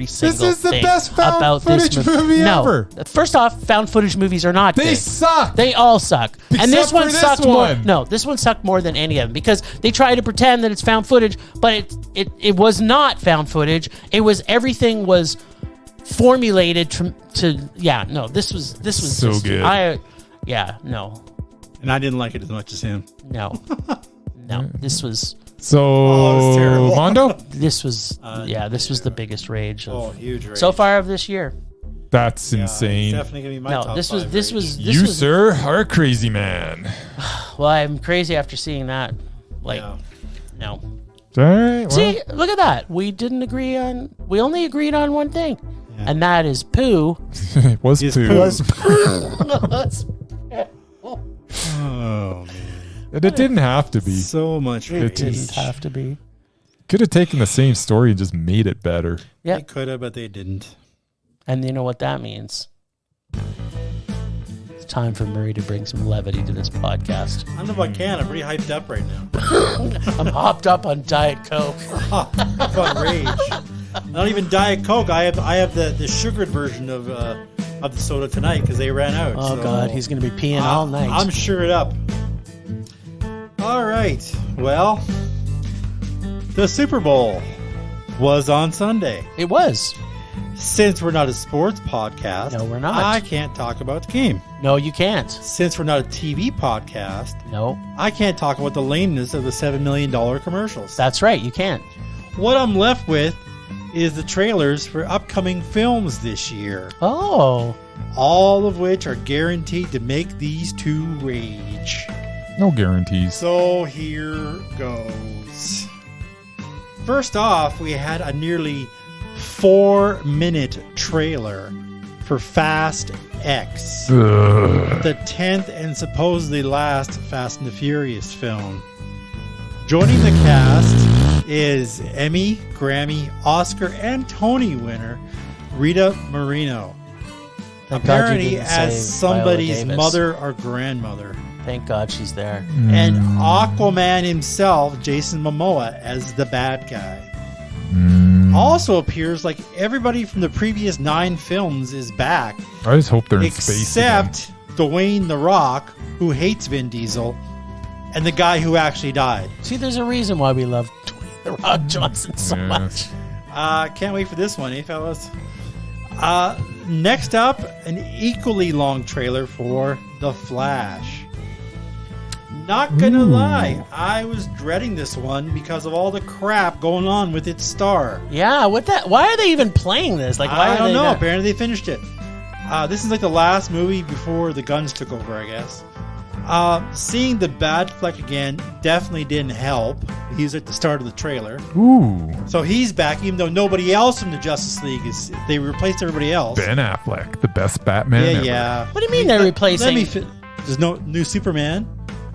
single thing. This is the best found about footage this movie ever. First off, found footage movies are not They good. suck. They all suck. And this Except one for this sucked more. one. No, this one sucked more than any of them because they try to pretend that it's found footage, but it was not found footage. Everything was formulated this was So just, good. No. And I didn't like it as much as him. No. This was So, it was terrible. Mondo? this was the biggest rage Huge rage. so far of this year. That's Yeah, insane. definitely gonna be my No, top this 5 was rage. You, sir, are a crazy man. well, I'm crazy after seeing that. Yeah. No. All right. Well, See, look at that. We only agreed on one thing. And that is poo. it was His poo. poo. Oh man, And it didn't have to be. so much It rage. didn't have to be. Could have taken the same story and just made it better. Yeah. They could have, but they didn't. And you know what that means? It's time for Murray to bring some levity to this podcast. I don't know if I can. I'm pretty hyped up right now. I'm hopped up on Diet Coke. Fuck rage. Not even Diet Coke. I have the sugared version of the soda tonight because they ran out. Oh, so God. He's going to be peeing all night. I'm sugared up. All right. Well, the Super Bowl was on Sunday. It was. Since we're not a sports podcast, No, we're not. I can't talk about the game. No, you can't. Since we're not a TV podcast, No. I can't talk about the lameness of the $7 million commercials. That's right. You can't. What I'm left with is the trailers for upcoming films this year, Oh. all of which are guaranteed to make these two rage. No guarantees. So here goes. First off, we had a nearly 4-minute trailer for Fast X, the 10th and supposedly last Fast and the Furious film. Joining the cast is Emmy, Grammy, Oscar, and Tony winner Rita Moreno, Thank God you apparently didn't as say somebody's Viola Davis. mother or grandmother. Thank God she's there. And Aquaman himself, Jason Momoa, as the bad guy. Also appears like everybody from the previous 9 films is back, I just hope they're in space again. except Dwayne The Rock, who hates Vin Diesel, and the guy who actually died. See, there's a reason why we love Dwayne The Rock Johnson so Yeah. much. Can't wait for this one, eh, fellas? Next up, an equally long trailer for The Flash. Not gonna lie, I was dreading this one because of all the crap going on with its star. Yeah, why are they even playing this? Like, why I are don't they know. not- Apparently, they finished it. This is like the last movie before the guns took over, I guess. Seeing the Batfleck again definitely didn't help. He was at the start of the trailer. Ooh. So he's back, even though nobody else from the Justice League is. They replaced everybody else. Ben Affleck, the best Batman ever. Yeah. What do you mean they're replacing? There's no new Superman.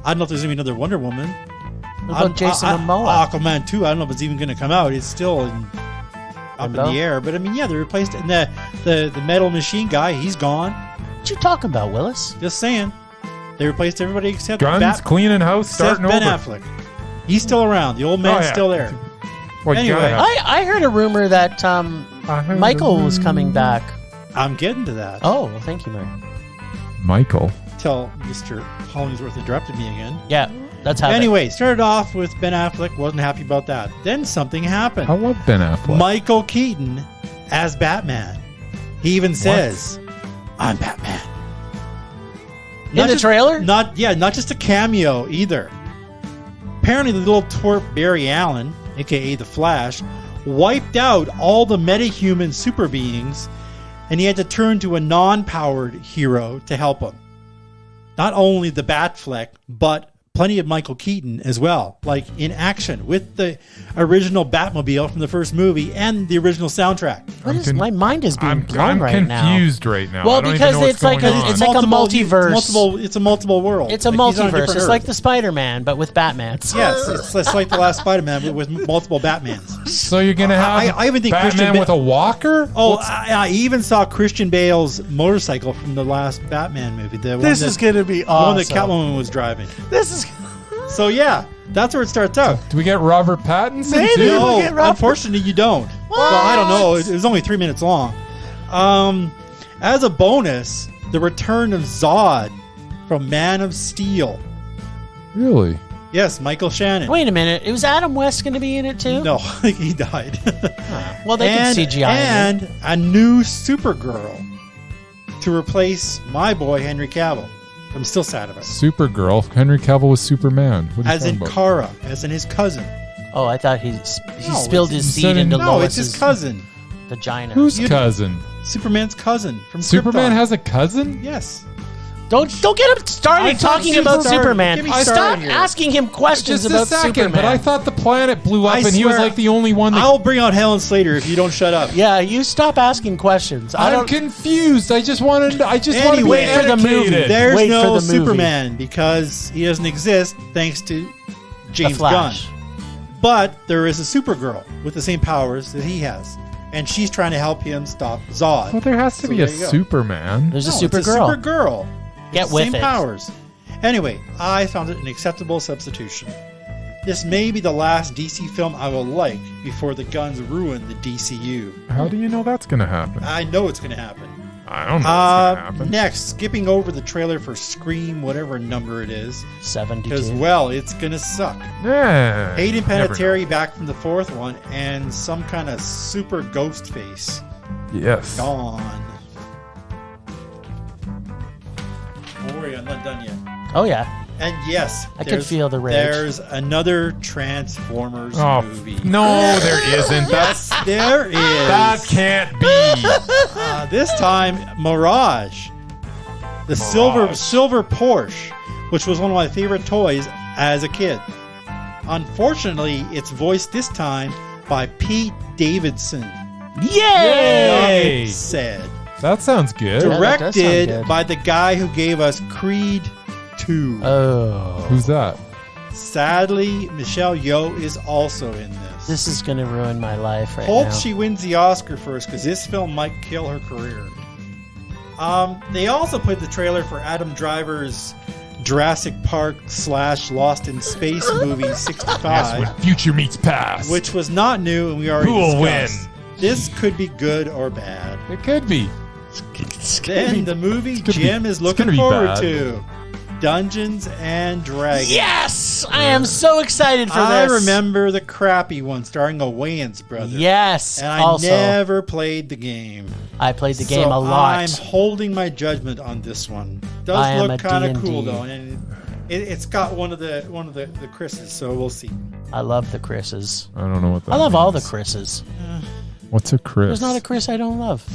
I don't know if there's gonna be another Wonder Woman. What about Jason Momoa? Aquaman 2. I don't know if it's even gonna come out. It's still up in Limbo? the air. But I mean, yeah, they replaced it. And the metal machine guy, he's gone. What you talking about, Willis? Just saying. They replaced everybody except Guns, cleaning house, except starting Ben over. Affleck. He's still around. The old man's still there. Well, you Anyway. gotta have- I heard a rumor that Michael was coming back. I'm getting to that. Oh, well, thank you, Mary. Michael. Till Mr. Hollingsworth interrupted me again. Yeah, that's how. Anyway, started off with Ben Affleck. Wasn't happy about that. Then something happened. I love Ben Affleck. Michael Keaton as Batman. He even says, "I'm Batman." In the trailer? Not just a cameo either. Apparently, the little twerp Barry Allen, aka the Flash, wiped out all the metahuman super beings, and he had to turn to a non-powered hero to help him. Not only the Batfleck, but plenty of Michael Keaton as well, like in action with the original Batmobile from the first movie and the original soundtrack. My mind is being blown I'm right now. confused right now. Well, I don't because even know it's what's like going on. it's like a multiverse. It's a multiple world. It's a Like, he's on multiverse. different It's Earth. like the Spider-Man, but with Batmans. Yes, it's like the last Spider-Man with multiple Batmans. So you're gonna have I even think Christian Batman Ba- with a walker? Oh, I even saw Christian Bale's motorcycle from the last Batman movie. This is going to be the one that awesome. Catwoman was driving. This is So yeah, that's where it starts out. Do we get Robert Pattinson Maybe. too? we'll get No, Robert- unfortunately, you don't. Well, I don't know. It was only 3 minutes long. As a bonus, the return of Zod from Man of Steel. Really? Yes, Michael Shannon. Wait a minute. Was Adam West going to be in it too? No, he died. Well, they can CGI him. And a new Supergirl to replace my boy Henry Cavill. I'm still sad about it. Supergirl. Henry Cavill was Superman. What are you As in talking about? Kara, as in his cousin. Oh, I thought he No, spilled his it's- seed into No, it's Lois's his cousin. vagina. Whose You- cousin? Superman's cousin from Superman Krypton. has a cousin? Yes. Don't get him started I thought talking you about started- Superman. get me Stop started here. asking him questions Just about a second, Superman. but I thought the planet blew up I and he was swear, like the only one that... I'll bring out Helen Slater if you don't shut up. Yeah, you stop asking questions. I I'm don't. confused. I just want to Anyway, be for the movie. educated. There's Wait no for the movie. Superman because he doesn't exist thanks to James Gunn. Flash. But there is a Supergirl with the same powers that he has. And she's trying to help him stop Zod. Well, there has to So be a there you go. Superman. There's No, a it's Supergirl. Supergirl. Get It's the with same it. powers. Anyway, I found it an acceptable substitution. This may be the last DC film I will like before the Guns ruin the DCU. How do you know that's going to happen? I know it's going to happen. I don't know what's going to happen. Next, skipping over the trailer for Scream, whatever number it is, 72. because, well, it's going to suck. Yeah. Hayden never Panettiere back from the fourth one, and some kind of super ghost face. know. Yes. Gone. Don't worry, I'm not done yet. Oh yeah. And yes, I could there's- feel the rage. There's another Transformers Oh, movie. no, there isn't. That's There is. that can't be. This time, Mirage. The silver Porsche, which was one of my favorite toys as a kid. Unfortunately, it's voiced this time by Pete Davidson. Yay! Yay! Said. That sounds good. Yeah, that does sound Directed good. by the guy who gave us Creed 2. Oh, Who's that? Sadly, Michelle Yeoh is also in this. this is gonna ruin my life right Hope now. she wins the Oscar first, because this film might kill her career. They also put the trailer for Adam Driver's Jurassic Park / Lost in Space movie That's 65, when future meets past. which was not new, and we already Who will discussed. This could be good or bad. it could be. Then the movie gonna be- Jim is it's looking gonna be forward bad. to, Dungeons and Dragons. Yes, I am so excited for I this. remember the crappy one starring a Wayans brother. Yes, And I also never played the game. I played the game So a lot. I'm holding my judgment on this one. I Does am a look kind of D&D. cool though, and it's got one of the Chris's, so we'll see. I love the Chris's. I don't know what that I love all the means. Chris's. What's a Chris? There's not a Chris I don't love.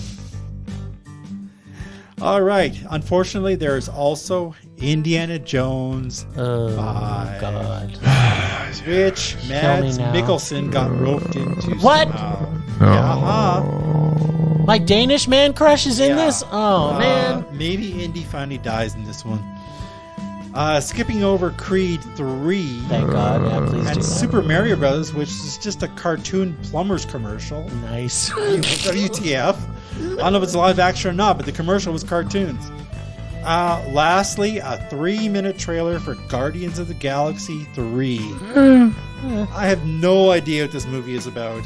All right. Unfortunately, there is also Indiana Jones, Oh 5, God! which Mads now. Mikkelsen got roped into. What? somehow. No. Yeah, uh-huh. My Danish man crush is in Yeah. this. Oh man! Maybe Indy finally dies in this one. Skipping over Creed 3. Thank God. Yeah, please do And that. Super Mario Bros., which is just a cartoon plumber's commercial. Nice. WTF. I don't know if it's live action or not, but the commercial was cartoons. Lastly, a 3-minute trailer for Guardians of the Galaxy 3. I have no idea what this movie is about,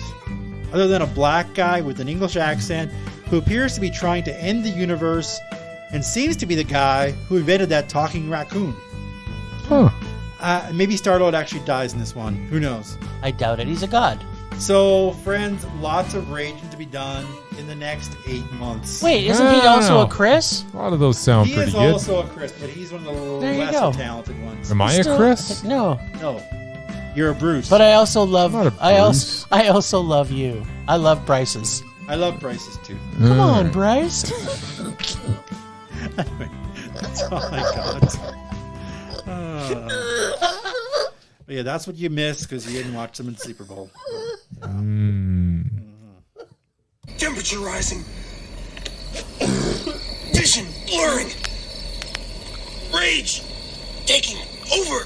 other than a black guy with an English accent who appears to be trying to end the universe and seems to be the guy who invented that talking raccoon. Huh. Maybe Star-Lord actually dies in this one. Who knows? I doubt it. He's a god. So, friends, lots of raging to be done in the next 8 months. Wait, isn't he also a Chris? A lot of those sound He pretty is good. also a Chris, but he's one of the There you lesser go. talented ones. Am I a Still- Chris? No. No, you're a Bruce. But I also love. I'm not a I Bruce. also love you. I love Bryce's. I love Bryce's too. Come on, Bryce. That's all I got. But yeah, that's what you missed because you didn't watch them in Super Bowl. Temperature rising. Vision blurring. Rage taking over.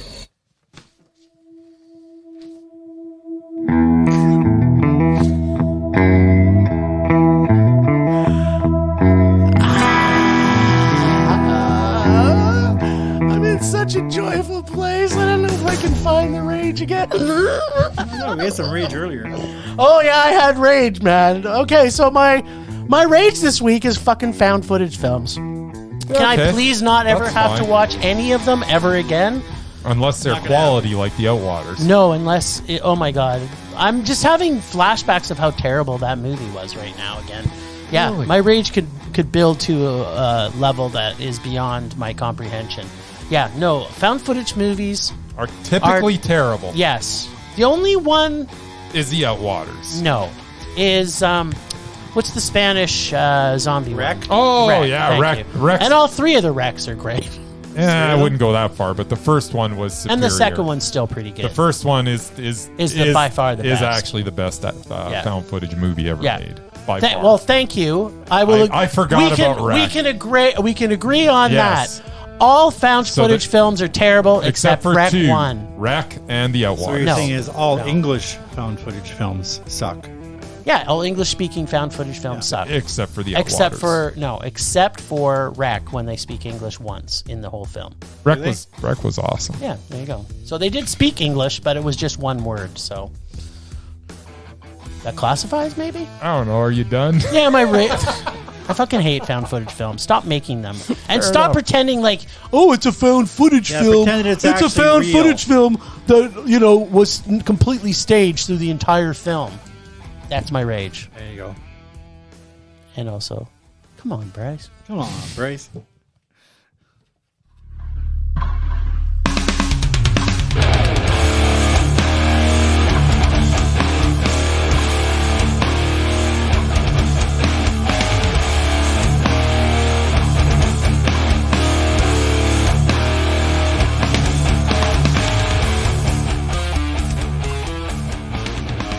I'm in such a joyful place. I don't know if I can find the rage again. No, we had some rage earlier. Oh yeah, I had rage, man. Okay, so my rage this week is fucking found footage films. Can I Okay. please not ever That's have fine. to watch any of them ever again? Unless they're Not gonna quality like the Outwaters. No, unless oh my god, I'm just having flashbacks of how terrible that movie was right now again. Yeah, Really? my rage could build to a level that is beyond my comprehension. Yeah, no, found footage movies. Are typically terrible. Yes, the only one Is the Outwaters. no is what's the Spanish zombie Wreck? one? Oh, Wreck, yeah, thank Wreck. you. Wreck's- And all three of the Wrecks are great, Yeah, I wouldn't go that far, but the first one was superior. and the second one's still pretty good. The first one is by far the is best. actually the best Yeah. found footage movie ever Yeah. made. By far. Well, thank you. I will. I forgot about Wreck. We can agree. We can agree on Yes. that. All found So footage films are terrible except for Wreck two, 1. Wreck and the So Outwaters. your No. thing is all No. English found footage films suck. Yeah, all English-speaking found footage films suck. Except for the Except Outwaters. except for Wreck when they speak English once in the whole film. Wreck Really? was awesome. Yeah, there you go. So they did speak English, but it was just one word. So that classifies, maybe. I don't know. Are you done? Yeah, I fucking hate found footage films. Stop making them. And Fair stop enough. pretending like, oh, it's a found footage Yeah, film. pretend it's a actually found real. footage film that, was completely staged through the entire film. That's my rage. There you go. And also, come on, Bryce. Come on, Bryce.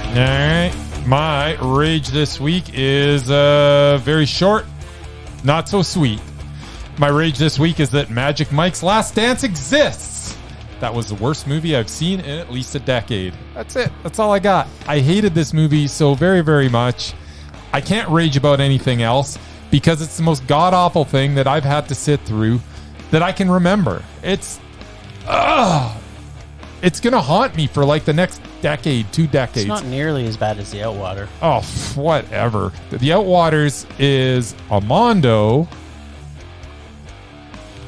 All right. My rage this week is very short, not so sweet. My rage this week is that Magic Mike's Last Dance exists. That was the worst movie I've seen in at least a decade. That's it. That's all I got. I hated this movie so very, very much. I can't rage about anything else because it's the most god-awful thing that I've had to sit through that I can remember. It's going to haunt me for like the next decade, 2 decades. It's not nearly as bad as The Outwater. Oh, whatever. The Outwaters is Armando,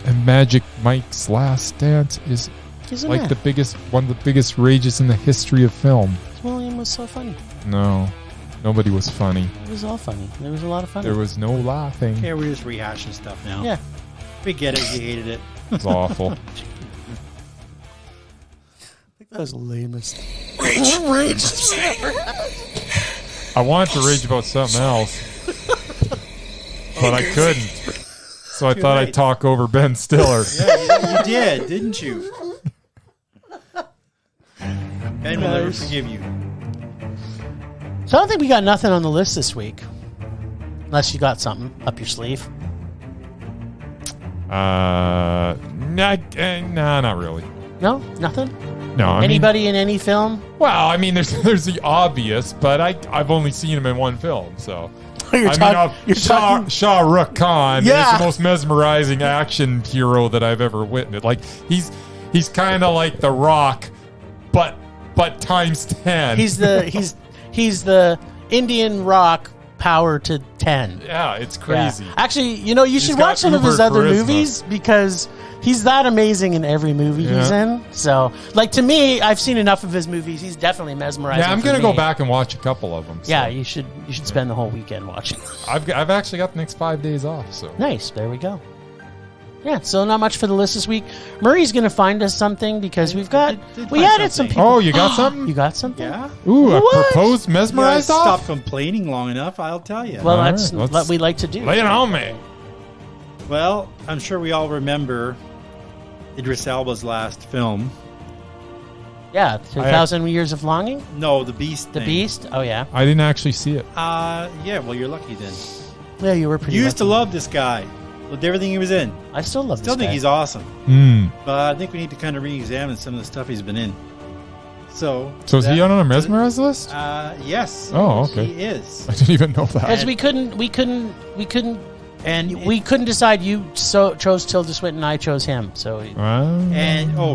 and Magic Mike's Last Dance is Isn't like it? one of the biggest rages in the history of film. William was so funny. No, nobody was funny. It was all funny. There was a lot of fun. There was no laughing. Okay, we're just rehashing stuff now. Yeah. We get it. You hated it. It was awful. That was the lamest. I wanted to rage about something else, but I couldn't. So I thought I'd late. talk over Ben Stiller. Yeah, you did, didn't you? Ben will never forgive you. So I don't think we got nothing on the list this week. Unless you got something up your sleeve. Nah, not really. No, nothing. No, Anybody in any film? Well, I mean, there's the obvious, but I've only seen him in one film, so. You're talking. Shah Rukh Khan Yeah. is the most mesmerizing action hero that I've ever witnessed. Like he's kind of like The Rock, but times 10. He's the Indian Rock power to 10. Yeah, it's crazy. Yeah. Actually, you should got watch some of his uber other charisma. movies because he's that amazing in every movie he's in. So, like, to me, I've seen enough of his movies. He's definitely mesmerizing. Yeah, I'm going to go back and watch a couple of them. So. Yeah, you should spend the whole weekend watching. I've actually got the next 5 days off. So Nice. There we go. Yeah, so not much for the list this week. Murray's going to find us something because we added some something. people. Oh, you got something? You got something? Yeah. Ooh, a What? proposed You guys mesmerized off? stop complaining long enough, I'll tell you. Well, All that's right, what we like to do. Lay it on me. Well, I'm sure we all remember Idris Elba's last film. Yeah, 2,000 Years of Longing? No, The Beast. The thing. Beast? Oh, yeah. I didn't actually see it. Yeah, well, you're lucky then. Yeah, you were pretty You used to lucky. love this guy. Loved everything he was in. I still love Still this think guy. he's awesome. Mm. But I think we need to kind of re-examine some of the stuff he's been in. So So is he on a mesmerized list? Yes. Oh, okay. He is. I didn't even know that. Because we couldn't decide. You chose Tilda Swinton, and I chose him. So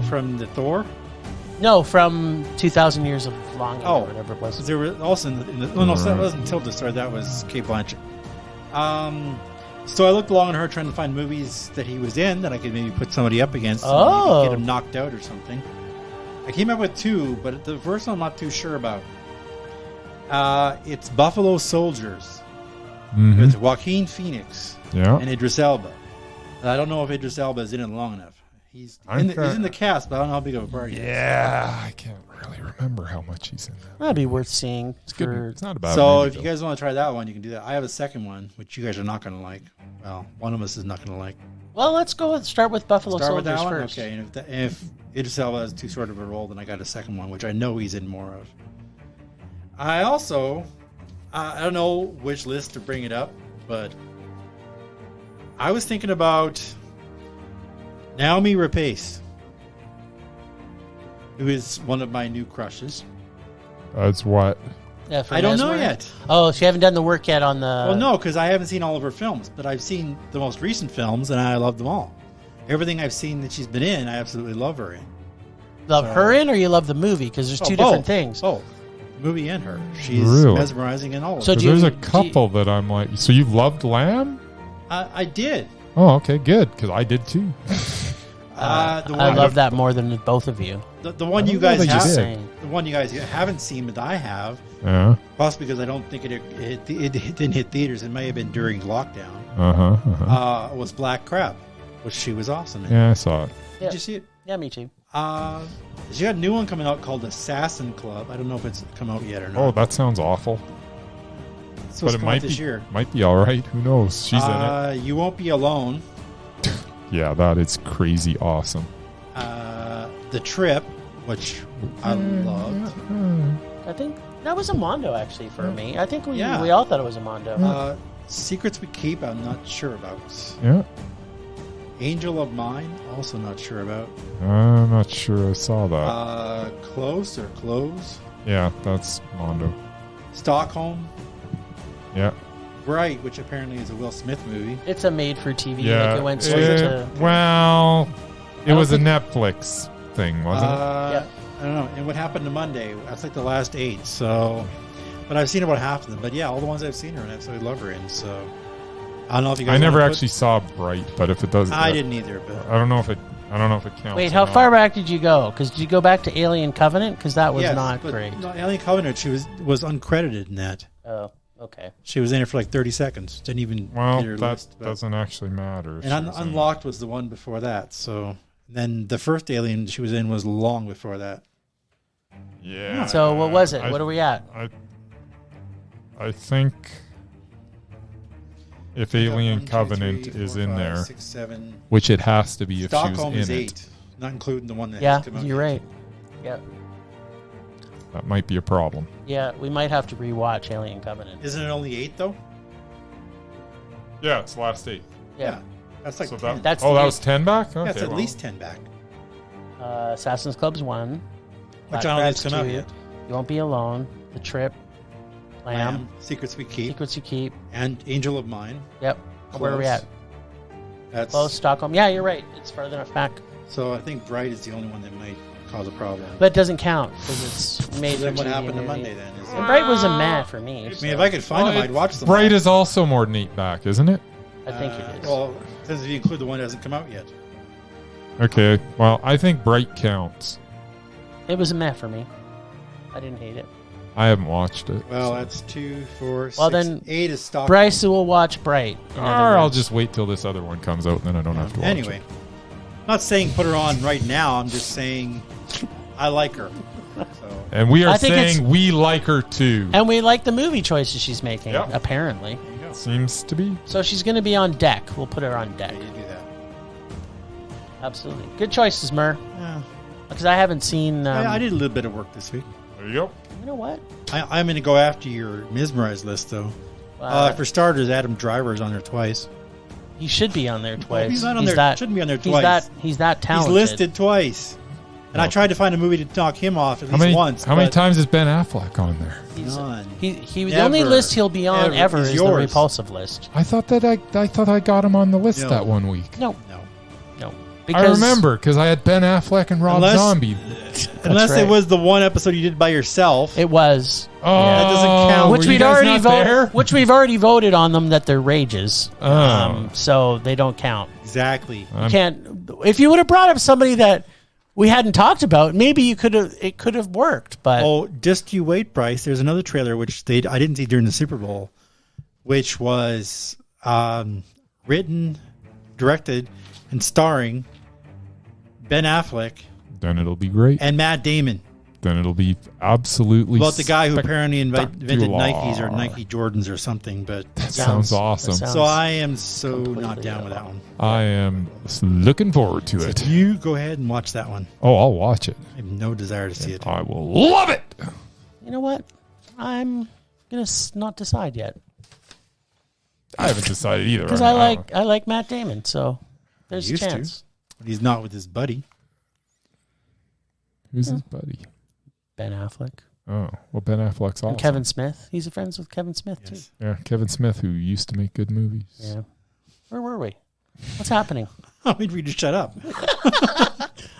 From the Thor. no, from 2,000 Years of Longing Oh. or whatever it was. There was also no, that wasn't Tilda. Sorry, that was Kate Blanchett. So I looked along on her trying to find movies that he was in that I could maybe put somebody up against. And Oh. maybe get him knocked out or something. I came up with two, but the first one I'm not too sure about. It's Buffalo Soldiers Mhm. with Joaquin Phoenix Yeah. and Idris Elba. I don't know if Idris Elba is in it long enough. He's in the cast, but I don't know how big of a part he is. Yeah, I can't really remember how much he's in that. That'd be worth seeing. It's good. It's not about. So if you guys want to try that one, you can do that. I have a second one, which you guys are not going to like. Well, one of us is not going to like. Well, let's start with Buffalo Start with Soldiers that one? first. Okay, and if Idris Elba has too short of a role, then I got a second one, which I know he's in more of. I also, I don't know which list to bring it up, but I was thinking about Noomi Rapace, who is one of my new crushes. That's what. Yeah, for I don't know Mesmer? yet. Oh, so you haven't done the work yet on the... Well, no, because I haven't seen all of her films, but I've seen the most recent films, and I love them all. Everything I've seen that she's been in, I absolutely love her in. Love her in, or you love the movie? Because there's two different things. Oh, movie and her. She's Really? mesmerizing in all of So it. do you- There's a couple that I'm like. So you've loved Lamb? I did. Oh, okay, good. Because I did too. The one, I love that more than both of you. the one I you don't know guys that you have. did. The one you guys haven't seen, but I have. Yeah. Possibly because I don't think it didn't hit theaters. It may have been during lockdown. Was Black Crab, which she was awesome in. Yeah, I saw it. Yeah. Did you see it? Yeah, me too. She got a new one coming out called Assassin Club. I don't know if it's come out yet or not. Oh, that sounds awful. It's But supposed it to come out might this be. year. Might be all right. Who knows? She's in it. You Won't Be Alone. Yeah, that is crazy awesome. The Trip, which I loved. I think that was a Mondo, actually, for me. I think we Yeah. all thought it was a Mondo. Secrets We Keep, I'm not sure about. Yeah. Angel of Mine, also not sure about. I'm not sure I saw that. Close or Close. Yeah, that's Mondo. Stockholm. Yeah. Bright, which apparently is a Will Smith movie. It's a made-for-TV. Yeah. Like it went straight to... Well, it don't was a think- Netflix thing, wasn't it? Yeah. I don't know. And What Happened to Monday? That's like the last 8. So, but I've seen about half of them. But yeah, all the ones I've seen her and I absolutely love her in. So I don't know if you guys. I never wanna actually saw Bright, but if it does, I didn't either. But I don't know if it counts. Wait, or how not. far back did you go? Because did you go back to Alien Covenant? Because that was yes, not but great. No, Alien Covenant. She was uncredited in that. Oh, okay. She was in it for like 30 seconds. Didn't even Well, get her that list. But- doesn't actually matter. And She was in- Unlocked was the one before that. So then the first Alien she was in was long before that. Yeah. So what was it? What are we at? I think if Alien 1, 2, Covenant 3, is 4, in 5, there, 6, 7. which it has to be if Stockholm she was is in 8, it, not including the one that Yeah, has come out you're yet. right. Yeah. that might be a problem. Yeah, we might have to rewatch Alien Covenant. Isn't it only 8 though? Yeah, it's last 8. Yeah. That's like So 10. That's that the- was 10 back? Okay, That's at well. least 10 back. Assassin's Club's 1. Which I don't think it's come out 2, yet. You Won't Be Alone. The Trip. Lamb. Secrets We Keep. Secrets You Keep. And Angel of Mine. Yep. Where are we Close. at? That's Close, Stockholm. Yeah, you're right. It's farther enough back. So I think Bright is the only one that might cause a problem. But it doesn't count because it's made Then for what TV happened to movie. Monday then? Is And Bright was a meh for me. I so mean, if I could find them, I'd watch them. Bright is also more than 8 back, isn't it? I think it is. Well, depends if you include the one that hasn't come out yet. Okay, well, I think Bright counts. It was a meh for me. I didn't hate it. I haven't watched it. Well, so. that's 2, 4, Well, 6, then 8 is stock. Bryce will watch Bright. in Or other I'll words. just wait till this other one comes out, and then I don't have to watch Anyway, it. I'm not saying put her on right now. I'm just saying I like her. So And we are I think saying we like her too. And we like the movie choices she's making, Yep. apparently. Seems to be. So she's going to be on deck. We'll put her on deck. yeah, you do that. Absolutely. Good choices, Mur. Yeah. Because I haven't seen... I did a little bit of work this week. There you go. You know what? I'm going to go after your mesmerized list, though. For starters, Adam Driver is on there twice. He should be on there twice. He's not on there. Shouldn't be on there he's twice. He's that talented. He's listed twice. And I tried to find a movie to knock him off at least once. How many times is Ben Affleck on there? None. The only Never. list he'll be on Ever. ever He's is the yours. Repulsive list. I thought I got him on the list No. that one week. No. No. I remember because I had Ben Affleck and Rob Unless- Zombie. Unless right. it was the one episode you did by yourself. It was. Oh, that doesn't count. Which were you we'd guys already not there? voted. Which we've already voted on them that they're rages. Oh. So they don't count. Exactly. You can't. If you would have brought up somebody that we hadn't talked about, maybe you could have. It could have worked. But Oh, just you wait, Bryce. There's another trailer which I didn't see during the Super Bowl, which was written, directed, and starring Ben Affleck Then it'll be great. and Matt Damon. Then it'll be absolutely About the guy who apparently invented spectacular. Nikes or Nike Jordans or something. But That sounds awesome. that sounds- so I am so not completely down with that one. I am looking forward to it. You go ahead and watch that one. Oh, I'll watch it. I have no desire to see it. I will love it. you know what? I'm gonna not decide yet I haven't decided either. because right now. I like Matt Damon. So there's a Used to. chance. But he's not with his buddy. Who's his buddy? Ben Affleck Oh, well, Ben Affleck's awesome. and Kevin Smith. He's friends with Kevin Smith too. Yes. Yeah, Kevin Smith, who used to make good movies. Yeah. Where were we? What's happening? I'll wait for you to shut up.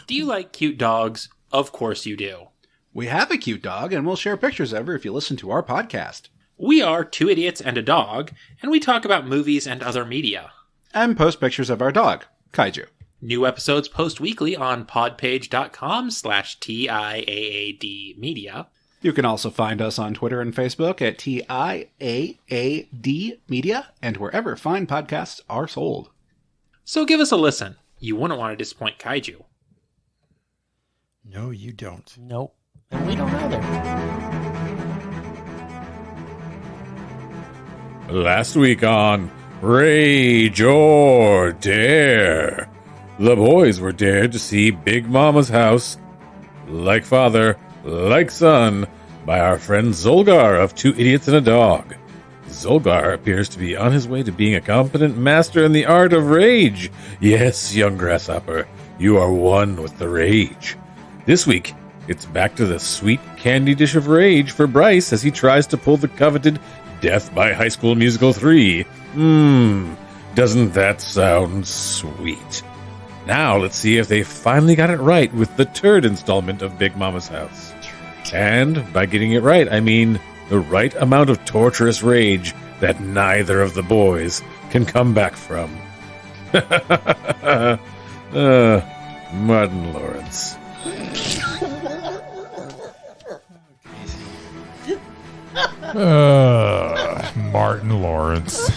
Do you like cute dogs? Of course you do. We have a cute dog, and we'll share pictures of her if you listen to our podcast. We are Two Idiots and a Dog, and we talk about movies and other media. And post pictures of our dog, Kaiju. New episodes post weekly on podpage.com/TIAAD media. You can also find us on Twitter and Facebook at TIAAD Media, and wherever fine podcasts are sold. So give us a listen. You wouldn't want to disappoint Kaiju. No, you don't. Nope. And we don't either. Last week on Rage or Dare, the boys were dared to see Big Mama's house, like father, like son, by our friend Zolgar of Two Idiots and a Dog. Zolgar appears to be on his way to being a competent master in the art of rage. Yes, young grasshopper, you are one with the rage. This week, it's back to the sweet candy dish of rage for Bryce as he tries to pull the coveted Death by High School Musical 3. Doesn't that sound sweet? Now let's see if they finally got it right with the turd installment of Big Mama's House. And by getting it right, I mean the right amount of torturous rage that neither of the boys can come back from. Martin Lawrence. Martin Lawrence.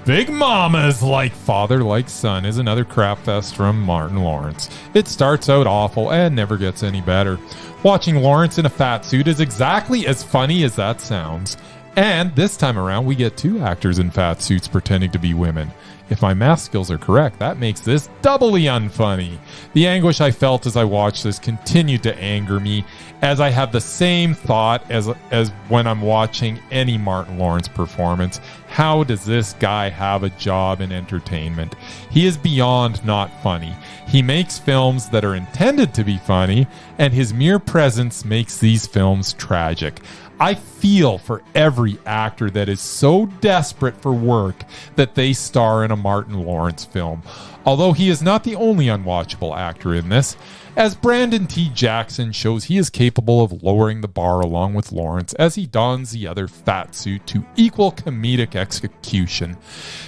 Big Mama's Like Father, Like Son is another crap fest from Martin Lawrence. It starts out awful and never gets any better. Watching Lawrence in a fat suit is exactly as funny as that sounds. And this time around, we get two actors in fat suits pretending to be women. If my math skills are correct, that makes this doubly unfunny. The anguish I felt as I watched this continued to anger me, as I have the same thought as when I'm watching any Martin Lawrence performance. How does this guy have a job in entertainment? He is beyond not funny. He makes films that are intended to be funny, and his mere presence makes these films tragic. I feel for every actor that is so desperate for work that they star in a Martin Lawrence film. Although he is not the only unwatchable actor in this, as Brandon T. Jackson shows he is capable of lowering the bar along with Lawrence as he dons the other fat suit to equal comedic execution.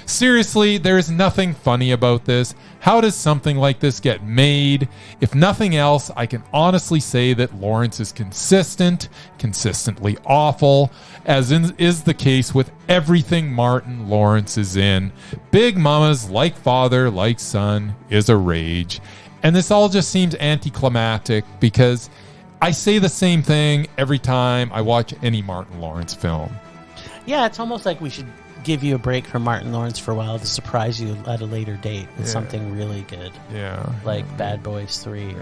Seriously, there is nothing funny about this. How does something like this get made? If nothing else, I can honestly say that Lawrence is consistently awful, as is the case with everything Martin Lawrence is in. Big Mama's like father, like son is a rage. And this all just seems anticlimactic because I say the same thing every time I watch any Martin Lawrence film. Yeah, it's almost like we should give you a break from Martin Lawrence for a while to surprise you at a later date with something really good. Yeah. Like Bad Boys 3.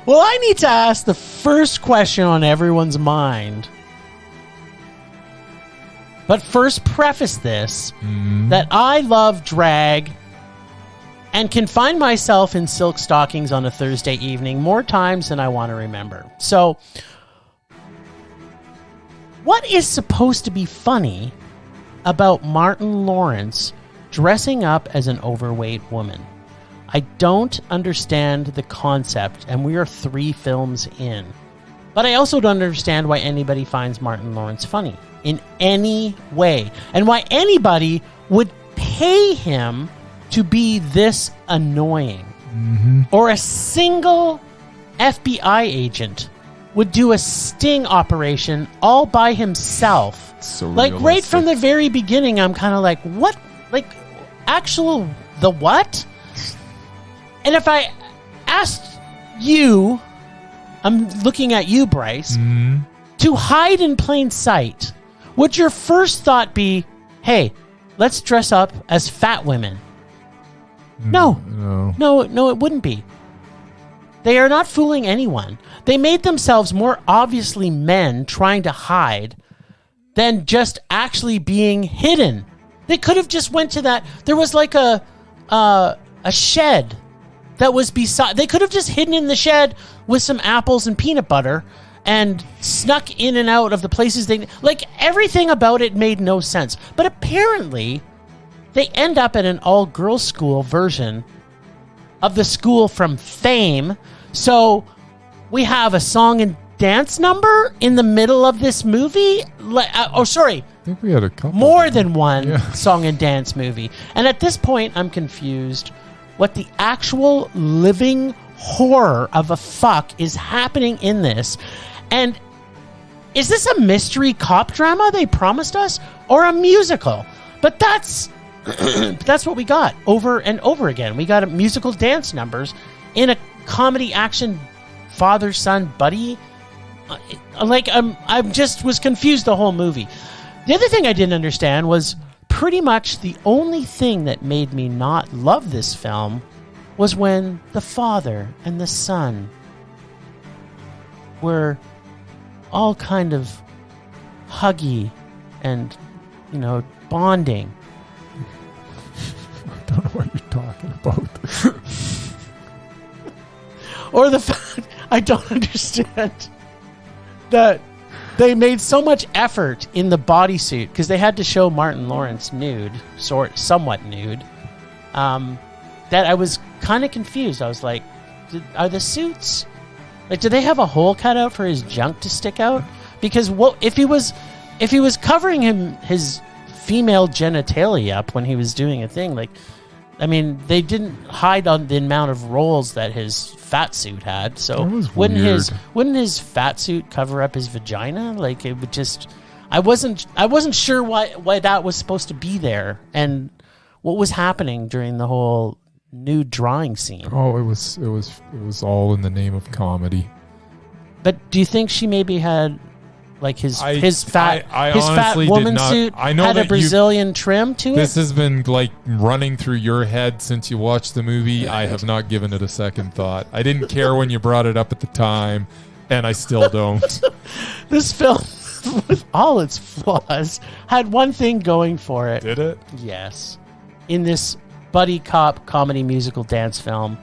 Well, I need to ask the first question on everyone's mind. But first preface this, that I love drag and can find myself in silk stockings on a Thursday evening more times than I want to remember. So, what is supposed to be funny about Martin Lawrence dressing up as an overweight woman? I don't understand the concept, and we are 3 films in. But I also don't understand why anybody finds Martin Lawrence funny in any way, and why anybody would pay him to be this annoying. Or a single FBI agent would do a sting operation all by himself. So like realistic. right from the very beginning, I'm kind of like, what? Like, the what? And if I asked you, I'm looking at you, Bryce, to hide in plain sight, would your first thought be, hey, let's dress up as fat women? No, it wouldn't be. They are not fooling anyone. They made themselves more obviously men trying to hide than just actually being hidden. They could have just went to that. There was like a shed that was beside. They could have just hidden in the shed with some apples and peanut butter and snuck in and out of the places they... Like, everything about it made no sense. But apparently, they end up at an all-girls school version of the school from Fame. So, we have a song and dance number in the middle of this movie? I think we had a couple. More than one song and dance movie. And at this point, I'm confused what the actual living horror of a fuck is happening in this. And is this a mystery cop drama they promised us, or a musical? But that's what we got over and over again. We got musical dance numbers in a comedy action father-son buddy. I just was confused the whole movie. The other thing I didn't understand was pretty much the only thing that made me not love this film was when the father and the son were all kind of huggy and, bonding. I don't know what you're talking about. Or the fact I don't understand that they made so much effort in the bodysuit because they had to show Martin Lawrence nude, somewhat nude, that I was kind of confused. I was like, are the suits... Like, do they have a hole cut out for his junk to stick out? Because if he was covering his female genitalia up when he was doing a thing, like, I mean, they didn't hide on the amount of rolls that his fat suit had. So wouldn't his fat suit cover up his vagina? Like, it would just... I wasn't sure why that was supposed to be there and what was happening during the whole nude drawing scene. Oh, it was all in the name of comedy. But do you think she maybe had like his I fat honestly woman did not, suit I know had a that Brazilian trim to it. This has been like running through your head since you watched the movie. I have not given it a second thought. I didn't care when you brought it up at the time, and I still don't. This film, with all its flaws, had one thing going for it. Did it? Yes. In this buddy cop comedy musical dance film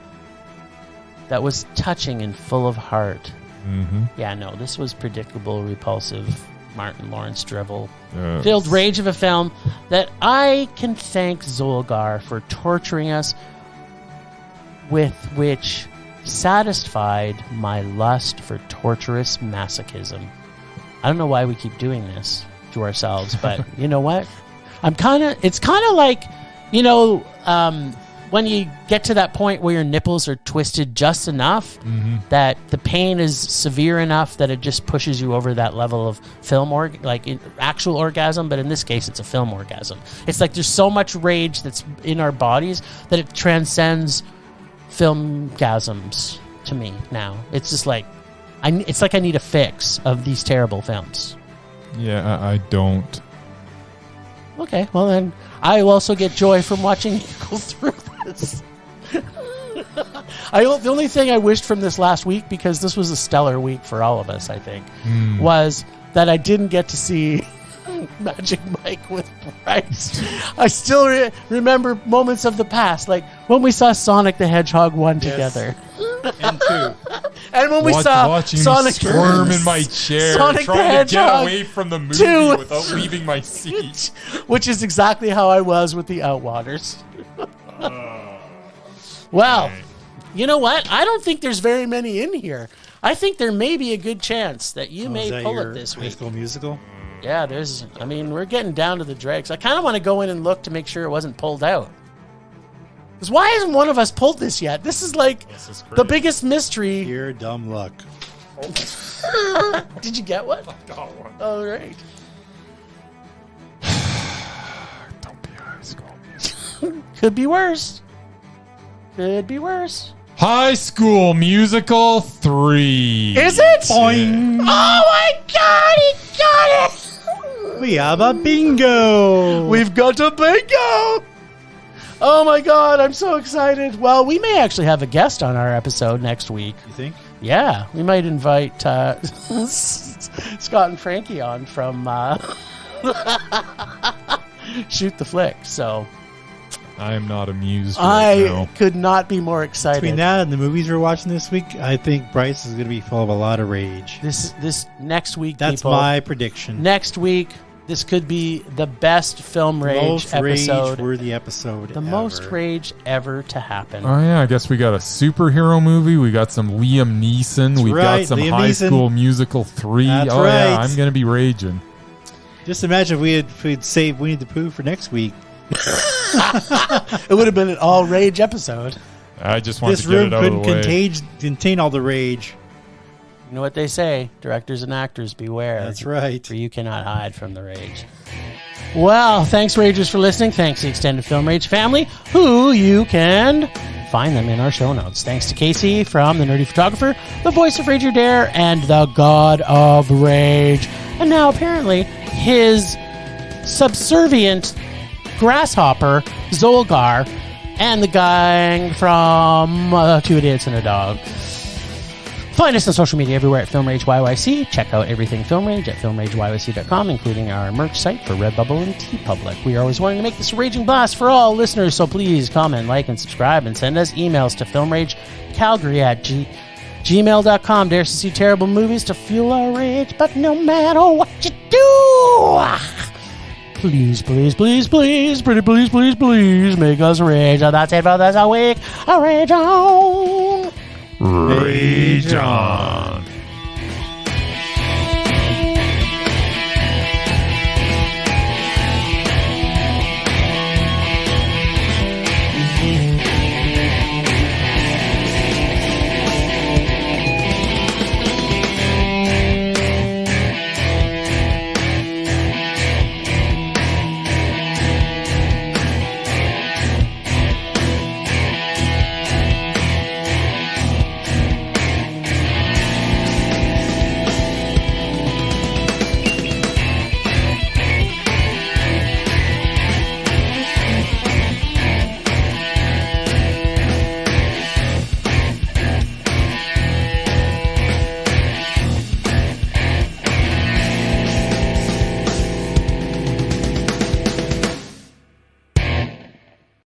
that was touching and full of heart. Mm-hmm. Yeah, no, this was predictable, repulsive, Martin Lawrence drivel Yes. filled rage of a film that I can thank Zolgar for torturing us with, which satisfied my lust for torturous masochism. I don't know why we keep doing this to ourselves, but you know what? It's kind of like, you know, when you get to that point where your nipples are twisted just enough that the pain is severe enough that it just pushes you over that level of actual orgasm, but in this case, it's a film orgasm. It's like there's so much rage that's in our bodies that it transcends filmgasms to me now. It's just like, it's like I need a fix of these terrible films. Yeah, I don't. Okay, well then, I also get joy from watching you go through this. The only thing I wished from this last week, because this was a stellar week for all of us, I think, was that I didn't get to see Magic Mike with Bryce. I still remember moments of the past, like when we saw Sonic the Hedgehog 1 together. And 2. And when we saw watching Sonic me squirm in my chair, Sonic the trying to get Hedgehog away from the movie 2. without leaving my seat. Which is exactly how I was with the Outwaters. Well, you know what? I don't think there's very many in here. I think there may be a good chance that you may pull it this High week. School Musical? Yeah, we're getting down to the dregs. I kind of want to go in and look to make sure it wasn't pulled out. Because why hasn't one of us pulled this yet? This is like the biggest mystery. Your dumb luck. Did you get one? I got one. Oh, right. Don't be High School. Could be worse. Could be worse. High School Musical 3. Is it? Boing. Oh my God, he got it! We have a bingo. We've got a bingo! Oh my God, I'm so excited. Well, we may actually have a guest on our episode next week. You think? Yeah, we might invite Scott and Frankie on from Shoot the Flick. So I am not amused right now. could not be more excited. Between that and the movies we're watching this week, I think Bryce is going to be full of a lot of rage. This next week, That's people, my prediction. next week, this could be the best film rage Most episode. rage-worthy episode The most rage ever to happen. Oh yeah, I guess we got a superhero movie. We got some Liam Neeson. We've right, got some Liam High Neeson. School Musical 3. That's oh yeah, right. I'm gonna be raging. Just imagine if we'd saved Winnie the Pooh for next week. It would have been an all rage episode. I just wanted This to get room it out of the couldn't way. contain all the rage. You know what they say, directors and actors beware. That's right. For you cannot hide from the rage. Well, thanks, Ragers, for listening. Thanks to the Extended Film Rage family, who you can find them in our show notes. Thanks to Casey from The Nerdy Photographer, the voice of Rager Dare, and the God of Rage. And now, apparently, his subservient grasshopper, Zolgar, and the gang from Two Idiots and a Dog. Find us on social media everywhere at Film Rage YYC. Check out everything Film Rage at filmrageyyc.com, including our merch site for Redbubble and TeePublic. We are always wanting to make this a raging blast for all listeners, so please comment, like, and subscribe, and send us emails to filmragecalgary@gmail.com. Dare to see terrible movies to fuel our rage, but no matter what you do, please, please, please, please, pretty please, please, please, make us rage. And that's it for this week. Rage on. Rage on.